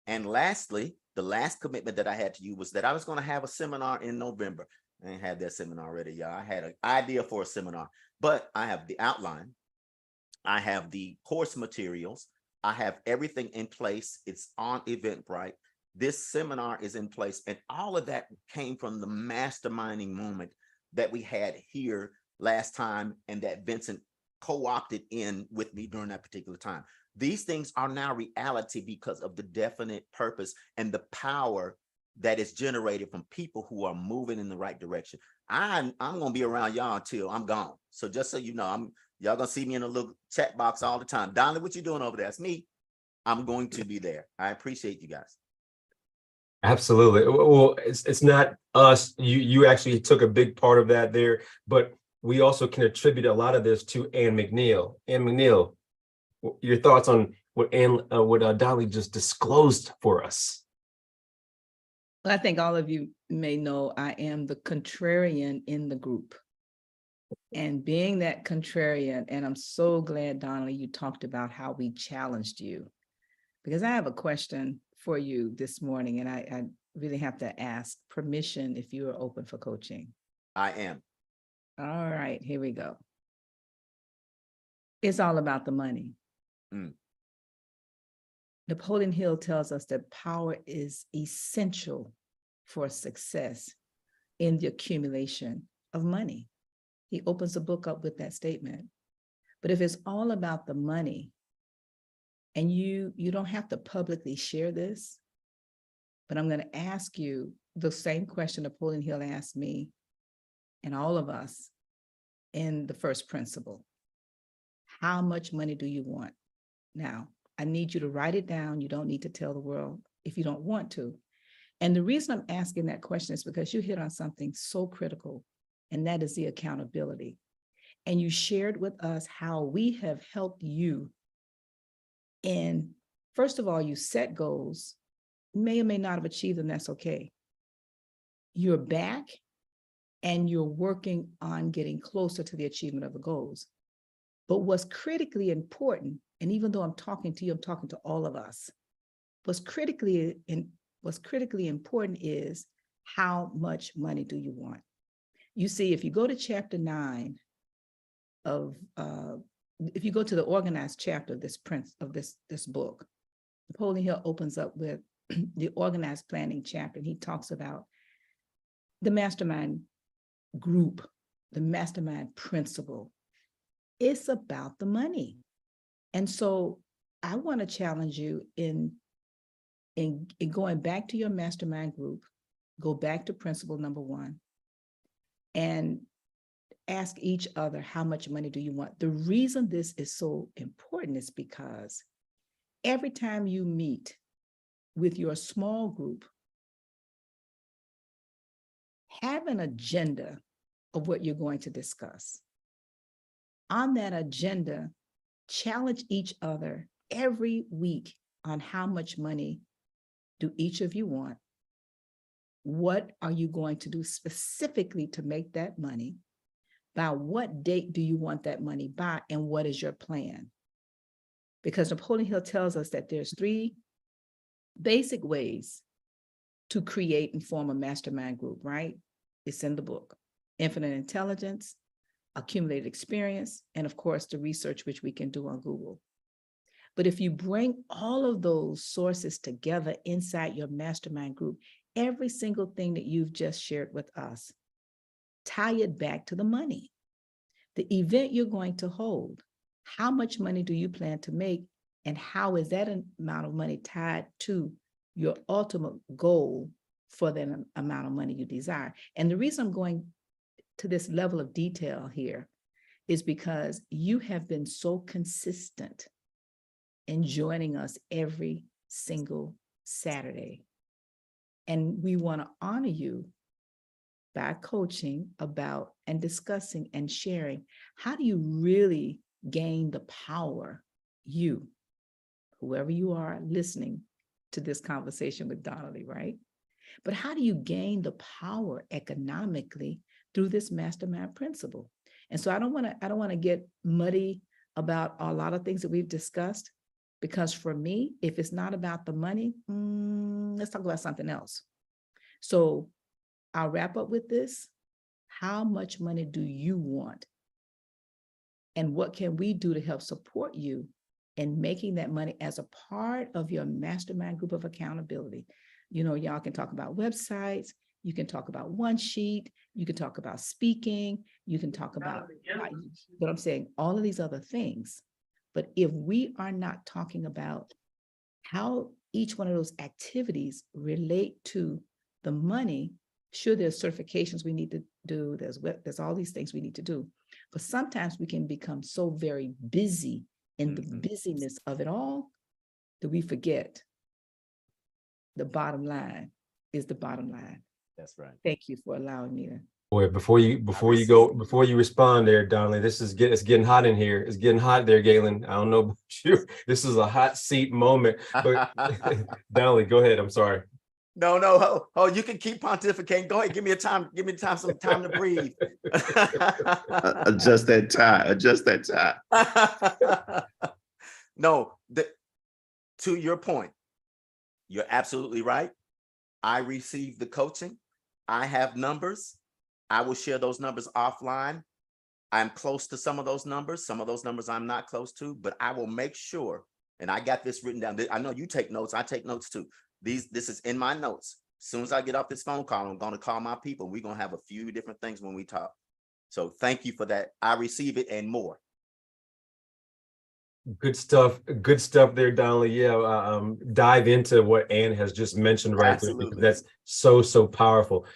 And lastly, the last commitment that I had to you was that I was going to have a seminar in November. I ain't had that seminar already, y'all. I had an idea for a seminar, but I have the outline. I have the course materials. I have everything in place. It's on Eventbrite. This seminar is in place. And all of that came from the masterminding moment that we had here last time, and that Vincent co-opted in with me during that particular time. These things are now reality because of the definite purpose and the power that is generated from people who are moving in the right direction. I'm going to be around y'all until I'm gone. So just so you know, y'all going to see me in a little chat box all the time. Donley, what you doing over there? That's me. I'm going to be there. I appreciate you guys. Absolutely. Well, it's not us. You actually took a big part of that there, but we also can attribute a lot of this to Ann McNeil. Ann McNeil, your thoughts on what Donley just disclosed for us? Well, I think all of you may know I am the contrarian in the group. And being that contrarian, and I'm so glad, Donley, you talked about how we challenged you, because I have a question for you this morning, and I really have to ask permission if you are open for coaching. I am. All right, here we go. It's all about the money. Napoleon Hill tells us that power is essential for success in the accumulation of money. He opens the book up with that statement. But if it's all about the money, and you don't have to publicly share this, but I'm going to ask you the same question Napoleon Hill asked me and all of us in the first principle. How much money do you want? Now, I need you to write it down. You don't need to tell the world if you don't want to. And the reason I'm asking that question is because you hit on something so critical, and that is the accountability. And you shared with us how we have helped you. And first of all, you set goals, may or may not have achieved them, that's okay. You're back and you're working on getting closer to the achievement of the goals. But what's critically important, and even though I'm talking to you, I'm talking to all of us, what's critically important is how much money do you want? You see, if you go to chapter 9 of, if you go to the organized chapter of this book, Napoleon Hill opens up with the organized planning chapter, and he talks about the mastermind group, the mastermind principle. It's about the money. And so I want to challenge you in going back to your mastermind group, go back to principle number 1, and ask each other, how much money do you want? The reason this is so important is because every time you meet with your small group, have an agenda of what you're going to discuss. On that agenda, challenge each other every week on how much money do each of you want? What are you going to do specifically to make that money? By what date do you want that money by, and what is your plan? Because Napoleon Hill tells us that there's 3 basic ways to create and form a mastermind group, right? It's in the book. Infinite intelligence, accumulated experience, and of course, the research which we can do on Google. But if you bring all of those sources together inside your mastermind group, every single thing that you've just shared with us, tie it back to the money. The event you're going to hold, how much money do you plan to make, and how is that amount of money tied to your ultimate goal for the amount of money you desire? And the reason I'm going to this level of detail here is because you have been so consistent in joining us every single Saturday. And we want to honor you by coaching about and discussing and sharing, how do you really gain the power, you, whoever you are listening to this conversation with Donley, right? But how do you gain the power economically through this mastermind principle? And so I don't want to get muddy about a lot of things that we've discussed, because for me, if it's not about the money, let's talk about something else. So I'll wrap up with this. How much money do you want? And what can we do to help support you in making that money as a part of your mastermind group of accountability? You know, y'all can talk about websites, you can talk about one sheet, you can talk about speaking, you can talk about, but I'm saying all of these other things. But if we are not talking about how each one of those activities relate to the money, sure, there's certifications we need to do, there's all these things we need to do. But sometimes we can become so very busy in the busyness of it all that we forget the bottom line is the bottom line. That's right. Thank you for allowing me to. Boy, before you respond there, Donley, it's getting hot in here. It's getting hot there, Galen. I don't know about you. This is a hot seat moment. But Donley, go ahead. I'm sorry. No. Oh, you can keep pontificating. Go ahead. Give me some time to breathe. Adjust that tie. No, to your point, you're absolutely right. I received the coaching. I have numbers. I will share those numbers offline. I'm close to some of those numbers. Some of those numbers I'm not close to, but I will make sure, and I got this written down. I know you take notes. I take notes too. This is in my notes. As soon as I get off this phone call, I'm going to call my people. We're going to have a few different things when we talk. So thank you for that. I receive it and more. Good stuff there, Donley. Yeah, dive into what Ann has just mentioned right there, because that's so powerful.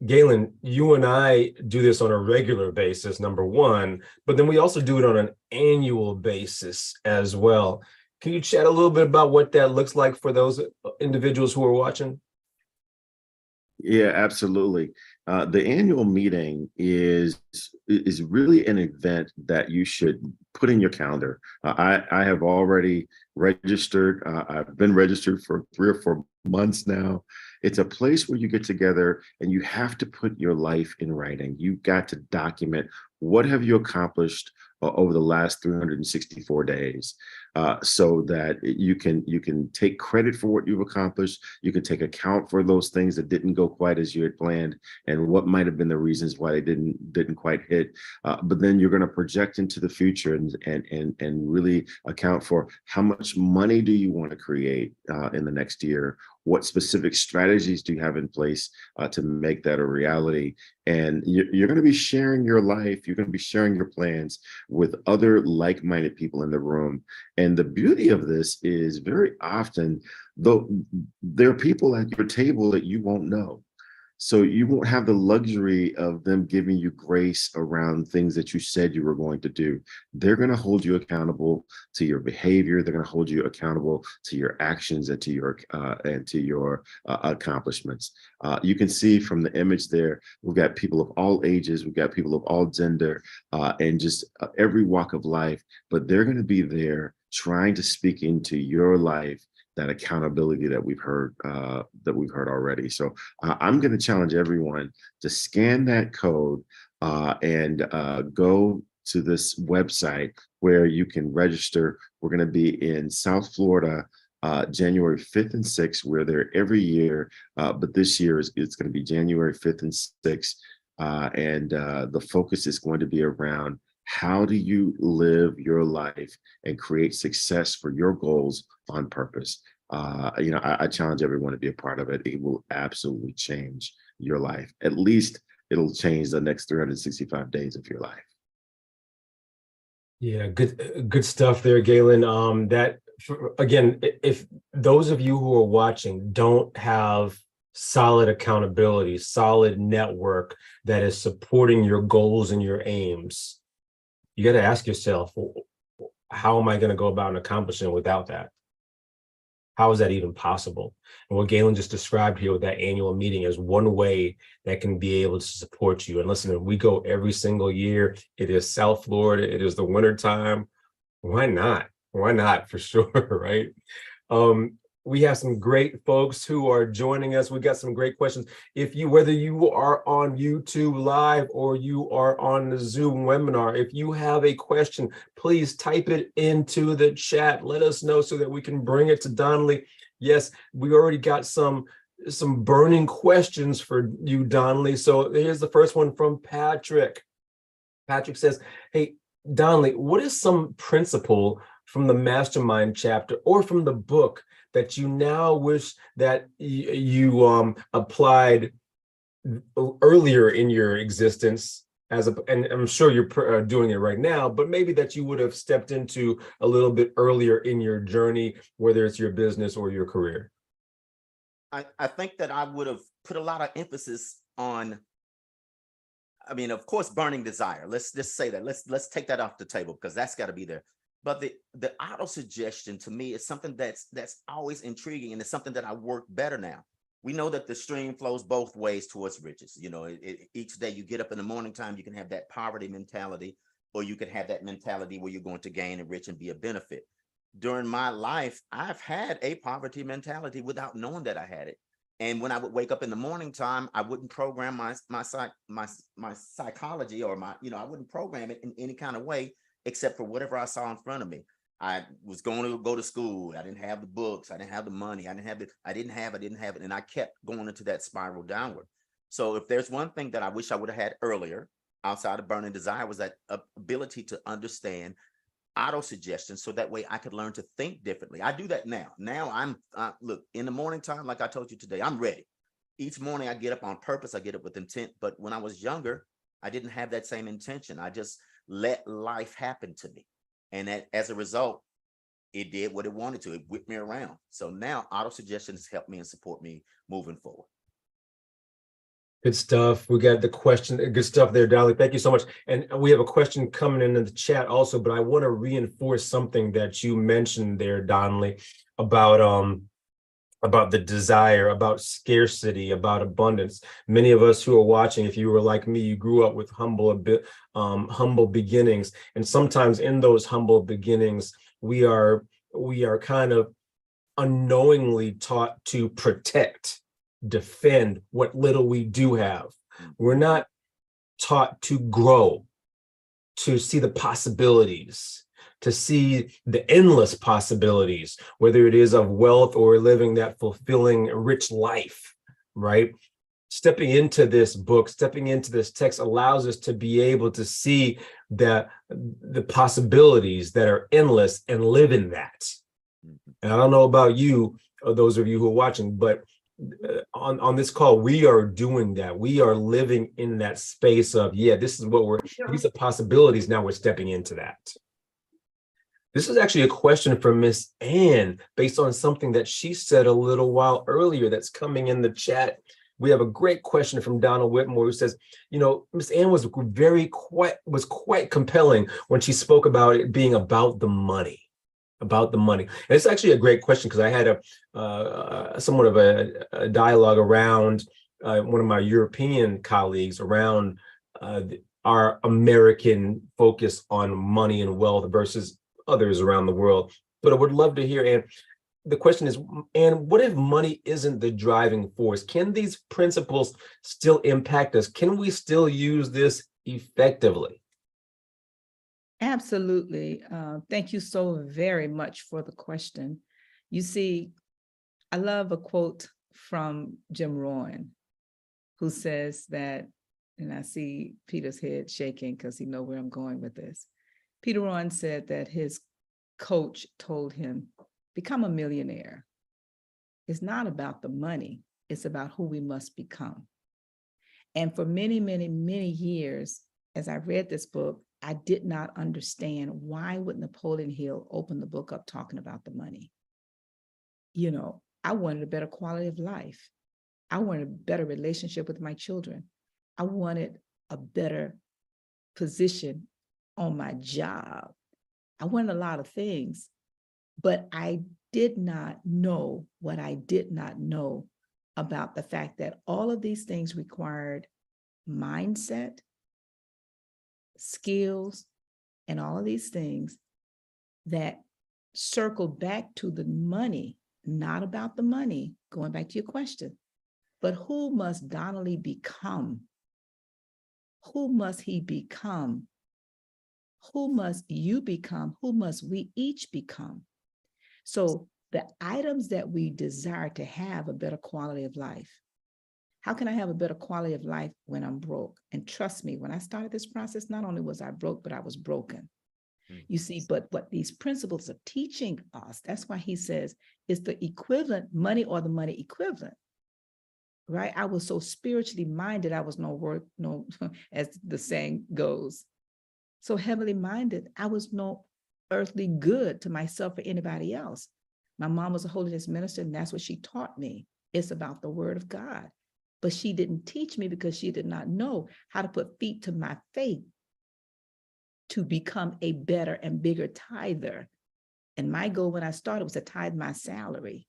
Galen, you and I do this on a regular basis, number one, but then we also do it on an annual basis as well. Can you chat a little bit about what that looks like for those individuals who are watching? Yeah, absolutely. The annual meeting is really an event that you should put in your calendar. I have already registered. I've been registered for 3 or 4 months now. It's a place where you get together and you have to put your life in writing. You've got to document what have you accomplished over the last 364 days, so that you can take credit for what you've accomplished. You can take account for those things that didn't go quite as you had planned, and what might have been the reasons why they didn't quite hit. But then you're going to project into the future and really account for how much money do you want to create in the next year. What specific strategies do you have in place to make that a reality? And you're going to be sharing your life. You're going to be sharing your plans with other like-minded people in the room. And the beauty of this is very often, though, there are people at your table that you won't know. So you won't have the luxury of them giving you grace around things that you said you were going to do. They're going to hold you accountable to your behavior. They're going to hold you accountable to your actions and to your accomplishments. You can see from the image there, we've got people of all ages, we've got people of all gender, and just every walk of life. But they're going to be there trying to speak into your life, that accountability that we've heard already. So I'm going to challenge everyone to scan that code and go to this website where you can register. We're going to be in South Florida, January 5th and 6th. We're there every year, but this year it's going to be January 5th and 6th. And the focus is going to be around how do you live your life and create success for your goals on purpose. I challenge everyone to be a part of it. It will absolutely change your life. At least it'll change the next 365 days of your life. Yeah, good stuff there, Galen. Again, if those of you who are watching don't have solid accountability, solid network that is supporting your goals and your aims, you got to ask yourself, how am I going to go about accomplishing without that? How is that even possible? And what Galen just described here with that annual meeting is one way that can be able to support you. And listen, we go every single year. It is South Florida. It is the winter time. Why not? Why not, for sure, right? We have some great folks who are joining us. We got some great questions. Whether you are on YouTube Live or you are on the Zoom webinar, if you have a question, please type it into the chat. Let us know so that we can bring it to Donley. Yes, we already got some burning questions for you, Donley. So here's the first one from Patrick. Patrick says, hey, Donley, what is some principle from the mastermind chapter or from the book that you now wish that you applied earlier in your existence and I'm sure you're doing it right now, but maybe that you would have stepped into a little bit earlier in your journey, whether it's your business or your career? I think that I would have put a lot of emphasis on, of course, burning desire. Let's just say that. Let's take that off the table because that's got to be there. But the auto suggestion to me is something that's always intriguing, and it's something that I work better now. We know that the stream flows both ways towards riches. Each day you get up in the morning time, you can have that poverty mentality, or you can have that mentality where you're going to gain and rich and be a benefit. During my life, I've had a poverty mentality without knowing that I had it. And when I would wake up in the morning time, I wouldn't program my psychology or I wouldn't program it in any kind of way, except for whatever I saw in front of me. I was going to go to school. I didn't have the books. I didn't have the money. I didn't have it. And I kept going into that spiral downward. So if there's one thing that I wish I would have had earlier outside of burning desire was that ability to understand auto suggestion. So that way I could learn to think differently. I do that now. Now look, in the morning time, like I told you today, I'm ready. Each morning I get up on purpose. I get up with intent. But when I was younger, I didn't have that same intention. I just let life happen to me. And as a result, it did what it wanted to. It whipped me around. So now auto suggestions help me and support me moving forward. Good stuff. We got the question. Good stuff there, Donley. Thank you so much. And we have a question coming in the chat also, but I want to reinforce something that you mentioned there, Donley, about about the desire, about scarcity, about abundance. Many of us who are watching, if you were like me, you grew up with humble beginnings, and sometimes in those humble beginnings, we are kind of unknowingly taught to protect, defend what little we do have. We're not taught to grow, to see the possibilities, to see the endless possibilities, whether it is of wealth or living that fulfilling, rich life, right? Stepping into this book, stepping into this text allows us to be able to see that the possibilities that are endless and live in that. And I don't know about you, or those of you who are watching, but on this call, we are doing that. We are living in that space of, yeah, this is what these are possibilities. Now we're stepping into that. This is actually a question from Miss Ann based on something that she said a little while earlier that's coming in the chat. We have a great question from Donald Whitmore who says, you know, Miss Ann was quite compelling when she spoke about it being about the money. About the money. And it's actually a great question because I had somewhat of a dialogue around one of my European colleagues around our American focus on money and wealth versus others around the world. But I would love to hear, Ann, the question is, Ann, what if money isn't the driving force? Can these principles still impact us? Can we still use this effectively? Absolutely. Thank you so very much for the question. You see, I love a quote from Jim Rohn, who says that, and I see Peter's head shaking because he knows where I'm going with this. Peter Rohn said that his coach told him, become a millionaire. It's not about the money, it's about who we must become. And for many, many, many years, as I read this book, I did not understand why would Napoleon Hill open the book up talking about the money. You know, I wanted a better quality of life. I wanted a better relationship with my children. I wanted a better position on my job. I wanted a lot of things, but I did not know what I did not know about the fact that all of these things required mindset, skills, and all of these things that circle back to the money, not about the money, going back to your question, but who must Donley become? Who must he become? Who must you become? Who must we each become? So the items that we desire to have a better quality of life. How can I have a better quality of life when I'm broke? And trust me, when I started this process, not only was I broke, but I was broken. You see, but what these principles are teaching us, that's why he says it's the equivalent money or the money equivalent, right? I was so spiritually minded, I was no, as the saying goes. So heavenly minded, I was no earthly good to myself or anybody else. My mom was a holiness minister, and that's what she taught me. It's about the word of God. But she didn't teach me because she did not know how to put feet to my faith to become a better and bigger tither. And my goal when I started was to tithe my salary.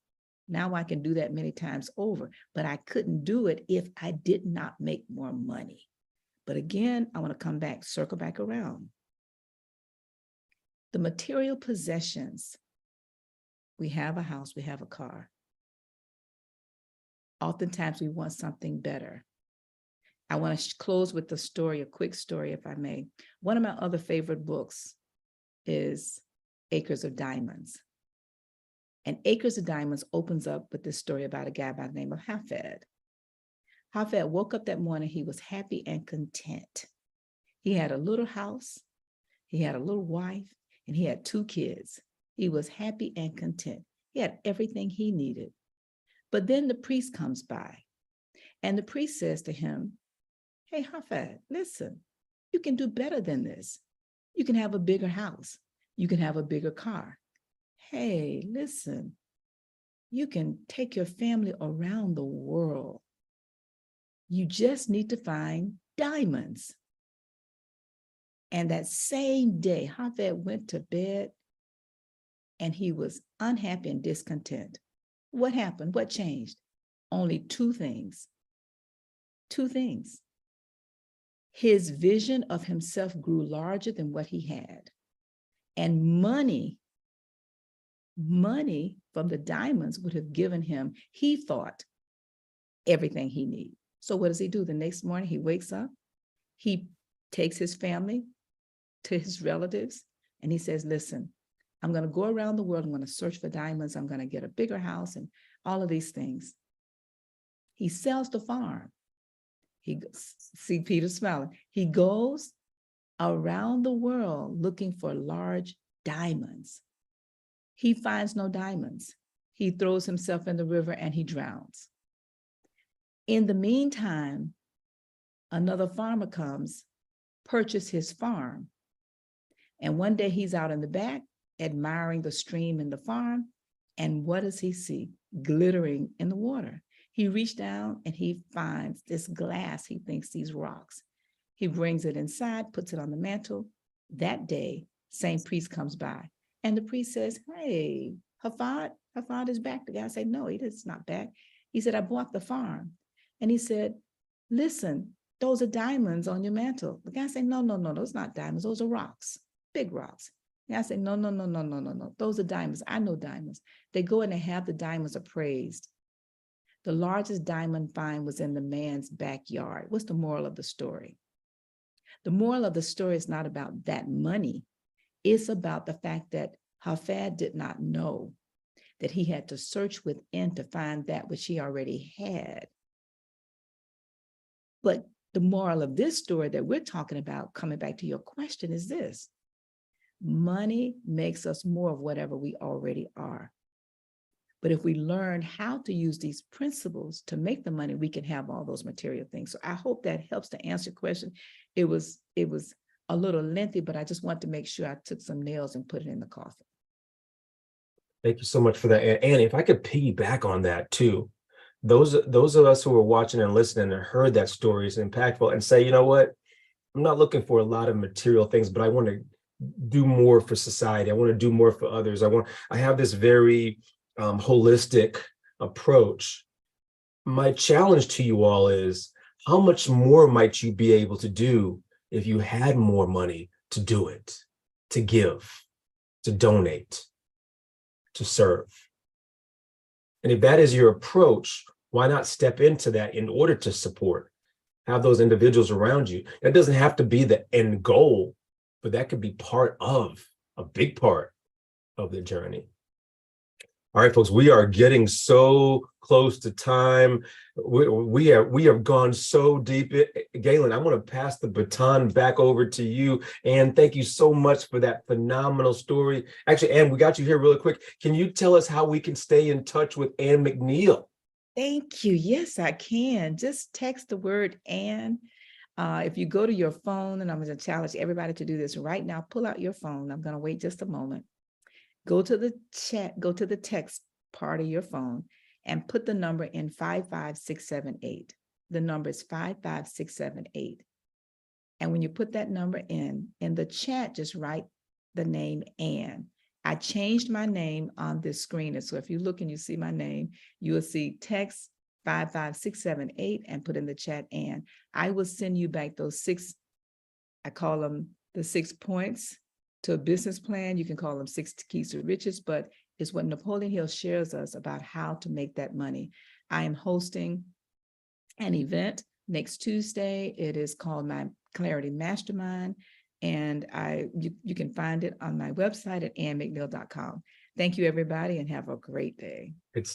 Now I can do that many times over, but I couldn't do it if I did not make more money. But again, I want to come back, circle back around. The material possessions, we have a house, we have a car. Oftentimes we want something better. I want to close with a story, a quick story, if I may. One of my other favorite books is Acres of Diamonds. And Acres of Diamonds opens up with this story about a guy by the name of Hafed. Hafed woke up that morning, he was happy and content. He had a little house, he had a little wife, and he had 2 kids. He was happy and content. He had everything he needed. But then the priest comes by, and the priest says to him, hey, Hafed, listen, you can do better than this. You can have a bigger house. You can have a bigger car. Hey, listen, you can take your family around the world. You just need to find diamonds. And that same day, Hafed went to bed and he was unhappy and discontent. What happened? What changed? Only two things. Two things. His vision of himself grew larger than what he had. And money from the diamonds would have given him, he thought, everything he needed. So what does he do? The next morning, he wakes up, he takes his family to his relatives, and he says, listen, I'm going to go around the world. I'm going to search for diamonds. I'm going to get a bigger house and all of these things. He sells the farm. See Peter smiling. He goes around the world looking for large diamonds. He finds no diamonds. He throws himself in the river and he drowns. In the meantime, another farmer comes, purchase his farm. And one day he's out in the back admiring the stream in the farm. And what does he see? Glittering in the water. He reached down and he finds this glass. He thinks these rocks. He brings it inside, puts it on the mantle. That day, same priest comes by. And the priest says, hey, Hafad is back. The guy said, no, he is not back. He said, I bought the farm. And he said, listen, those are diamonds on your mantle. The guy said, no, those are not diamonds. Those are rocks, big rocks. The guy said, no. Those are diamonds. I know diamonds. They go and they have the diamonds appraised. The largest diamond find was in the man's backyard. What's the moral of the story? The moral of the story is not about that money. It's about the fact that Hafad did not know that he had to search within to find that which he already had. But the moral of this story that we're talking about, coming back to your question, is this. Money makes us more of whatever we already are. But if we learn how to use these principles to make the money, we can have all those material things. So I hope that helps to answer your question. It was a little lengthy, but I just want to make sure I took some nails and put it in the coffin. Thank you so much for that. And Annie, if I could piggyback on that too, those of us who are watching and listening and heard that story is impactful and say, you know what, I'm not looking for a lot of material things, but I want to do more for society. I want to do more for others. I have this very holistic approach. My challenge to you all is, how much more might you be able to do if you had more money to do it, to give, to donate, to serve? And if that is your approach, why not step into that in order to support, have those individuals around you? That doesn't have to be the end goal, but that could be part of, a big part of the journey. All right, folks, we are getting so close to time. We have gone so deep. Galen, I want to pass the baton back over to you. And thank you so much for that phenomenal story. Actually, Ann, we got you here really quick. Can you tell us how we can stay in touch with Ann McNeil? Thank you. Yes, I can. Just text the word Ann. If you go to your phone, and I'm going to challenge everybody to do this right now, pull out your phone. I'm going to wait just a moment. Go to the chat, go to the text part of your phone and put the number in 55678. The number is 55678. And when you put that number in the chat, just write the name Ann. I changed my name on this screen. And so if you look and you see my name, you will see text 55678 and put in the chat Ann. I will send you back those 6, I call them the 6 points to a business plan. You can call them 6 keys to riches, but it's what Napoleon Hill shares us about how to make that money. I am hosting an event next Tuesday. It is called my Clarity Mastermind, and you can find it on my website at annmcneil.com. Thank you, everybody, and have a great day. Good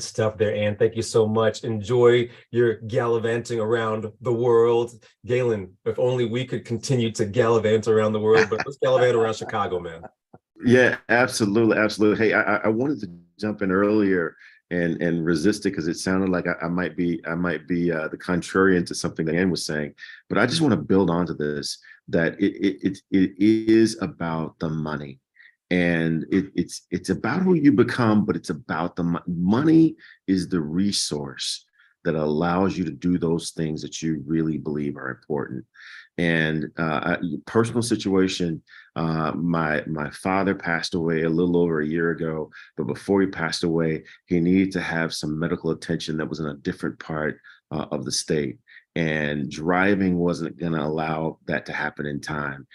stuff there, Ann. Thank you so much. Enjoy your gallivanting around the world. Galen, if only we could continue to gallivant around the world, but let's gallivant around Chicago, man. Yeah, absolutely. Hey, I wanted to jump in earlier and resist it because it sounded like I might be the contrarian to something that Ann was saying, but I just want to build onto this, that it is about the money. And it's about who you become, but it's about the money is the resource that allows you to do those things that you really believe are important. And personal situation, my father passed away a little over a year ago, but before he passed away, he needed to have some medical attention that was in a different part of the state. And driving wasn't going to allow that to happen in time.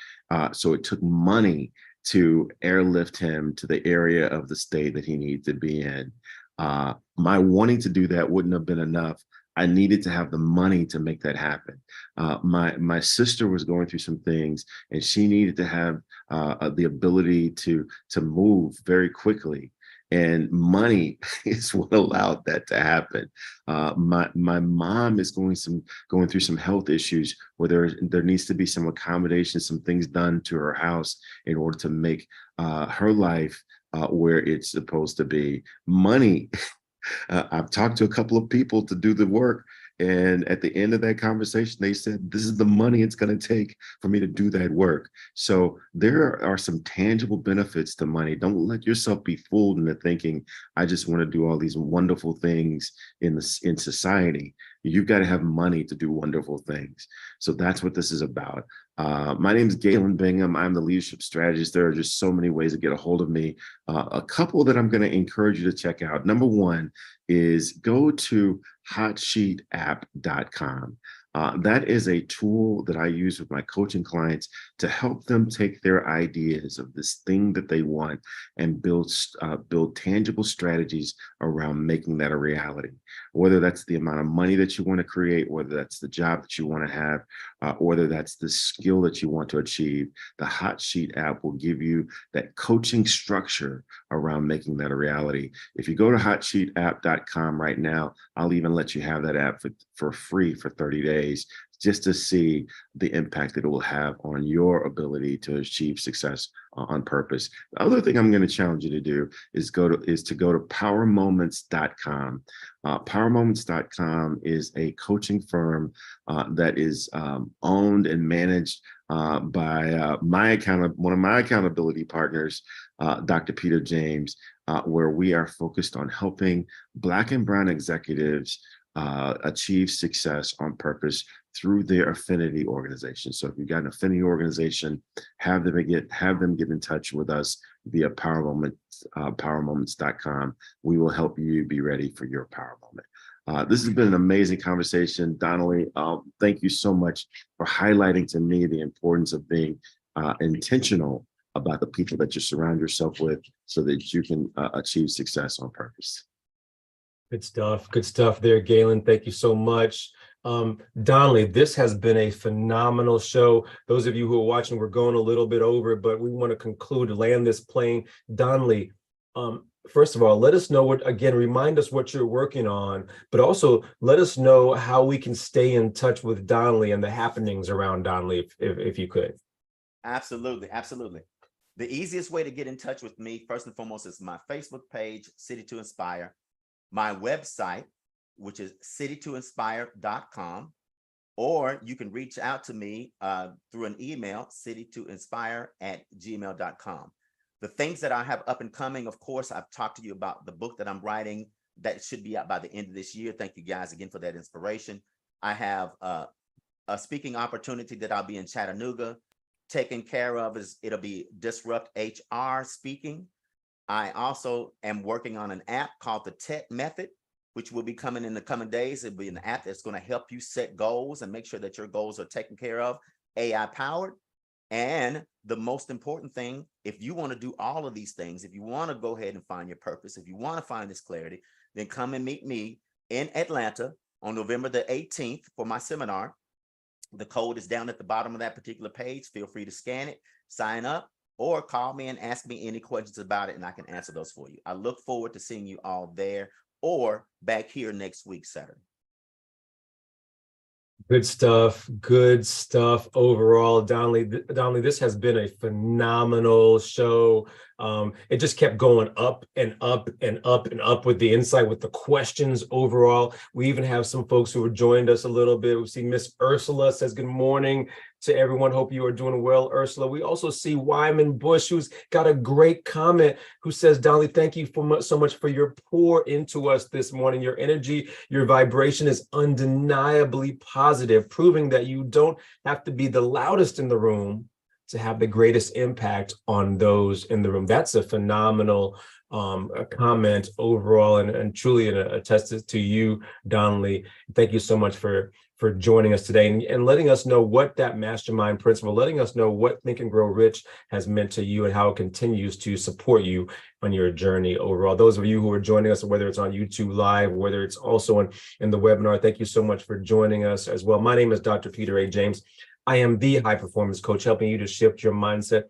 So it took money to airlift him to the area of the state that he needed to be in. My wanting to do that wouldn't have been enough. I needed to have the money to make that happen. My sister was going through some things, and she needed to have the ability to move very quickly. And money is what allowed that to happen. My mom is going through some health issues where there needs to be some accommodation, some things done to her house in order to make her life where it's supposed to be. Money. I've talked to a couple of people to do the work, and at the end of that conversation, they said, this is the money it's going to take for me to do that work. So there are some tangible benefits to money. Don't let yourself be fooled into thinking, I just want to do all these wonderful things in society. You've got to have money to do wonderful things. So that's what this is about. My name is Galen Bingham. I'm the leadership strategist. There are just so many ways to get a hold of me. A couple that I'm going to encourage you to check out. Number one is go to hotsheetapp.com. That is a tool that I use with my coaching clients to help them take their ideas of this thing that they want and build tangible strategies around making that a reality. Whether that's the amount of money that you want to create, whether that's the job that you want to have, whether that's the skill that you want to achieve, the Hot Sheet app will give you that coaching structure around making that a reality. If you go to hotsheetapp.com right now, I'll even let you have that app for free for 30 days just to see the impact that it will have on your ability to achieve success on purpose. The other thing I'm going to challenge you to do is to go to powermoments.com. Powermoments.com is a coaching firm that is owned and managed by one of my accountability partners, Dr. Peter James, where we are focused on helping Black and Brown executives achieve success on purpose through their affinity organization. So if you've got an affinity organization, have them get in touch with us via powermoments.com. We will help you be ready for your power moment. This has been an amazing conversation. Donley, thank you so much for highlighting to me the importance of being intentional about the people that you surround yourself with so that you can achieve success on purpose. Good stuff there, Galen. Thank you so much. Donley, this has been a phenomenal show. Those of you who are watching, we're going a little bit over, but we want to land this plane. Donley, first of all, let us know remind us what you're working on, but also let us know how we can stay in touch with Donley and the happenings around Donley, if you could. Absolutely. The easiest way to get in touch with me, first and foremost, is my Facebook page, City to Inspire. My website, which is citytoinspire.com, or you can reach out to me through an email, citytoinspire@gmail.com. The things that I have up and coming, of course, I've talked to you about the book that I'm writing that should be out by the end of this year. Thank you guys again for that inspiration. I have a speaking opportunity that I'll be in Chattanooga taken care of. It'll be Disrupt HR speaking. I also am working on an app called the TET Method, which will be coming in the coming days. It'll be an app that's going to help you set goals and make sure that your goals are taken care of, AI powered. And the most important thing, if you want to do all of these things, if you want to go ahead and find your purpose, if you want to find this clarity, then come and meet me in Atlanta on November the 18th for my seminar. The code is down at the bottom of that particular page. Feel free to scan it, sign up, or call me and ask me any questions about it, and I can answer those for you. I look forward to seeing you all there or back here next week, Saturday. Good stuff overall. Donley, this has been a phenomenal show. It just kept going up and up and up and up with the insight, with the questions overall. We even have some folks who have joined us a little bit. We see Miss Ursula says good morning to everyone. Hope you are doing well, Ursula. We also see Wyman Bush, who's got a great comment, who says, Donley, thank you so much for your pour into us this morning. Your energy, your vibration is undeniably positive, proving that you don't have to be the loudest in the room to have the greatest impact on those in the room. That's a phenomenal comment overall, and truly attested to you, Donley. Thank you so much for joining us today and letting us know what that mastermind principle, letting us know what Think and Grow Rich has meant to you and how it continues to support you on your journey overall. Those of you who are joining us, whether it's on YouTube Live, whether it's also in the webinar, thank you so much for joining us as well. My name is Dr. Peter A. James. I am the high performance coach, helping you to shift your mindset.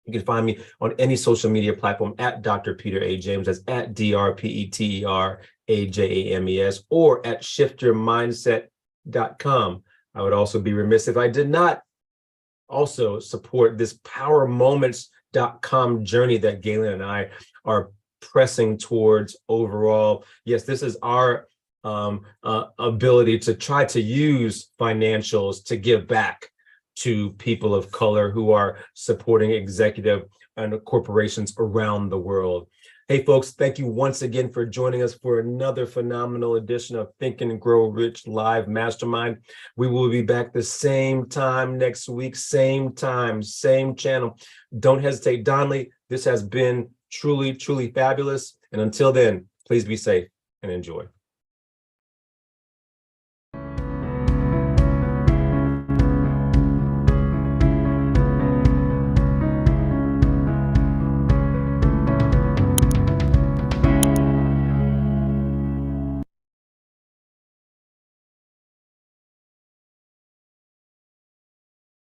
You can find me on any social media platform at Dr. Peter A. James. That's at DrPeterAJames, or at shiftyourmindset.com. I would also be remiss if I did not also support this powermoments.com journey that Galen and I are pressing towards overall. Yes, this is our ability to try to use financials to give back to people of color who are supporting executive and corporations around the world. Hey, folks, thank you once again for joining us for another phenomenal edition of Think and Grow Rich Live Mastermind. We will be back the same time next week, same time, same channel. Don't hesitate. Donley, this has been truly, truly fabulous. And until then, please be safe and enjoy.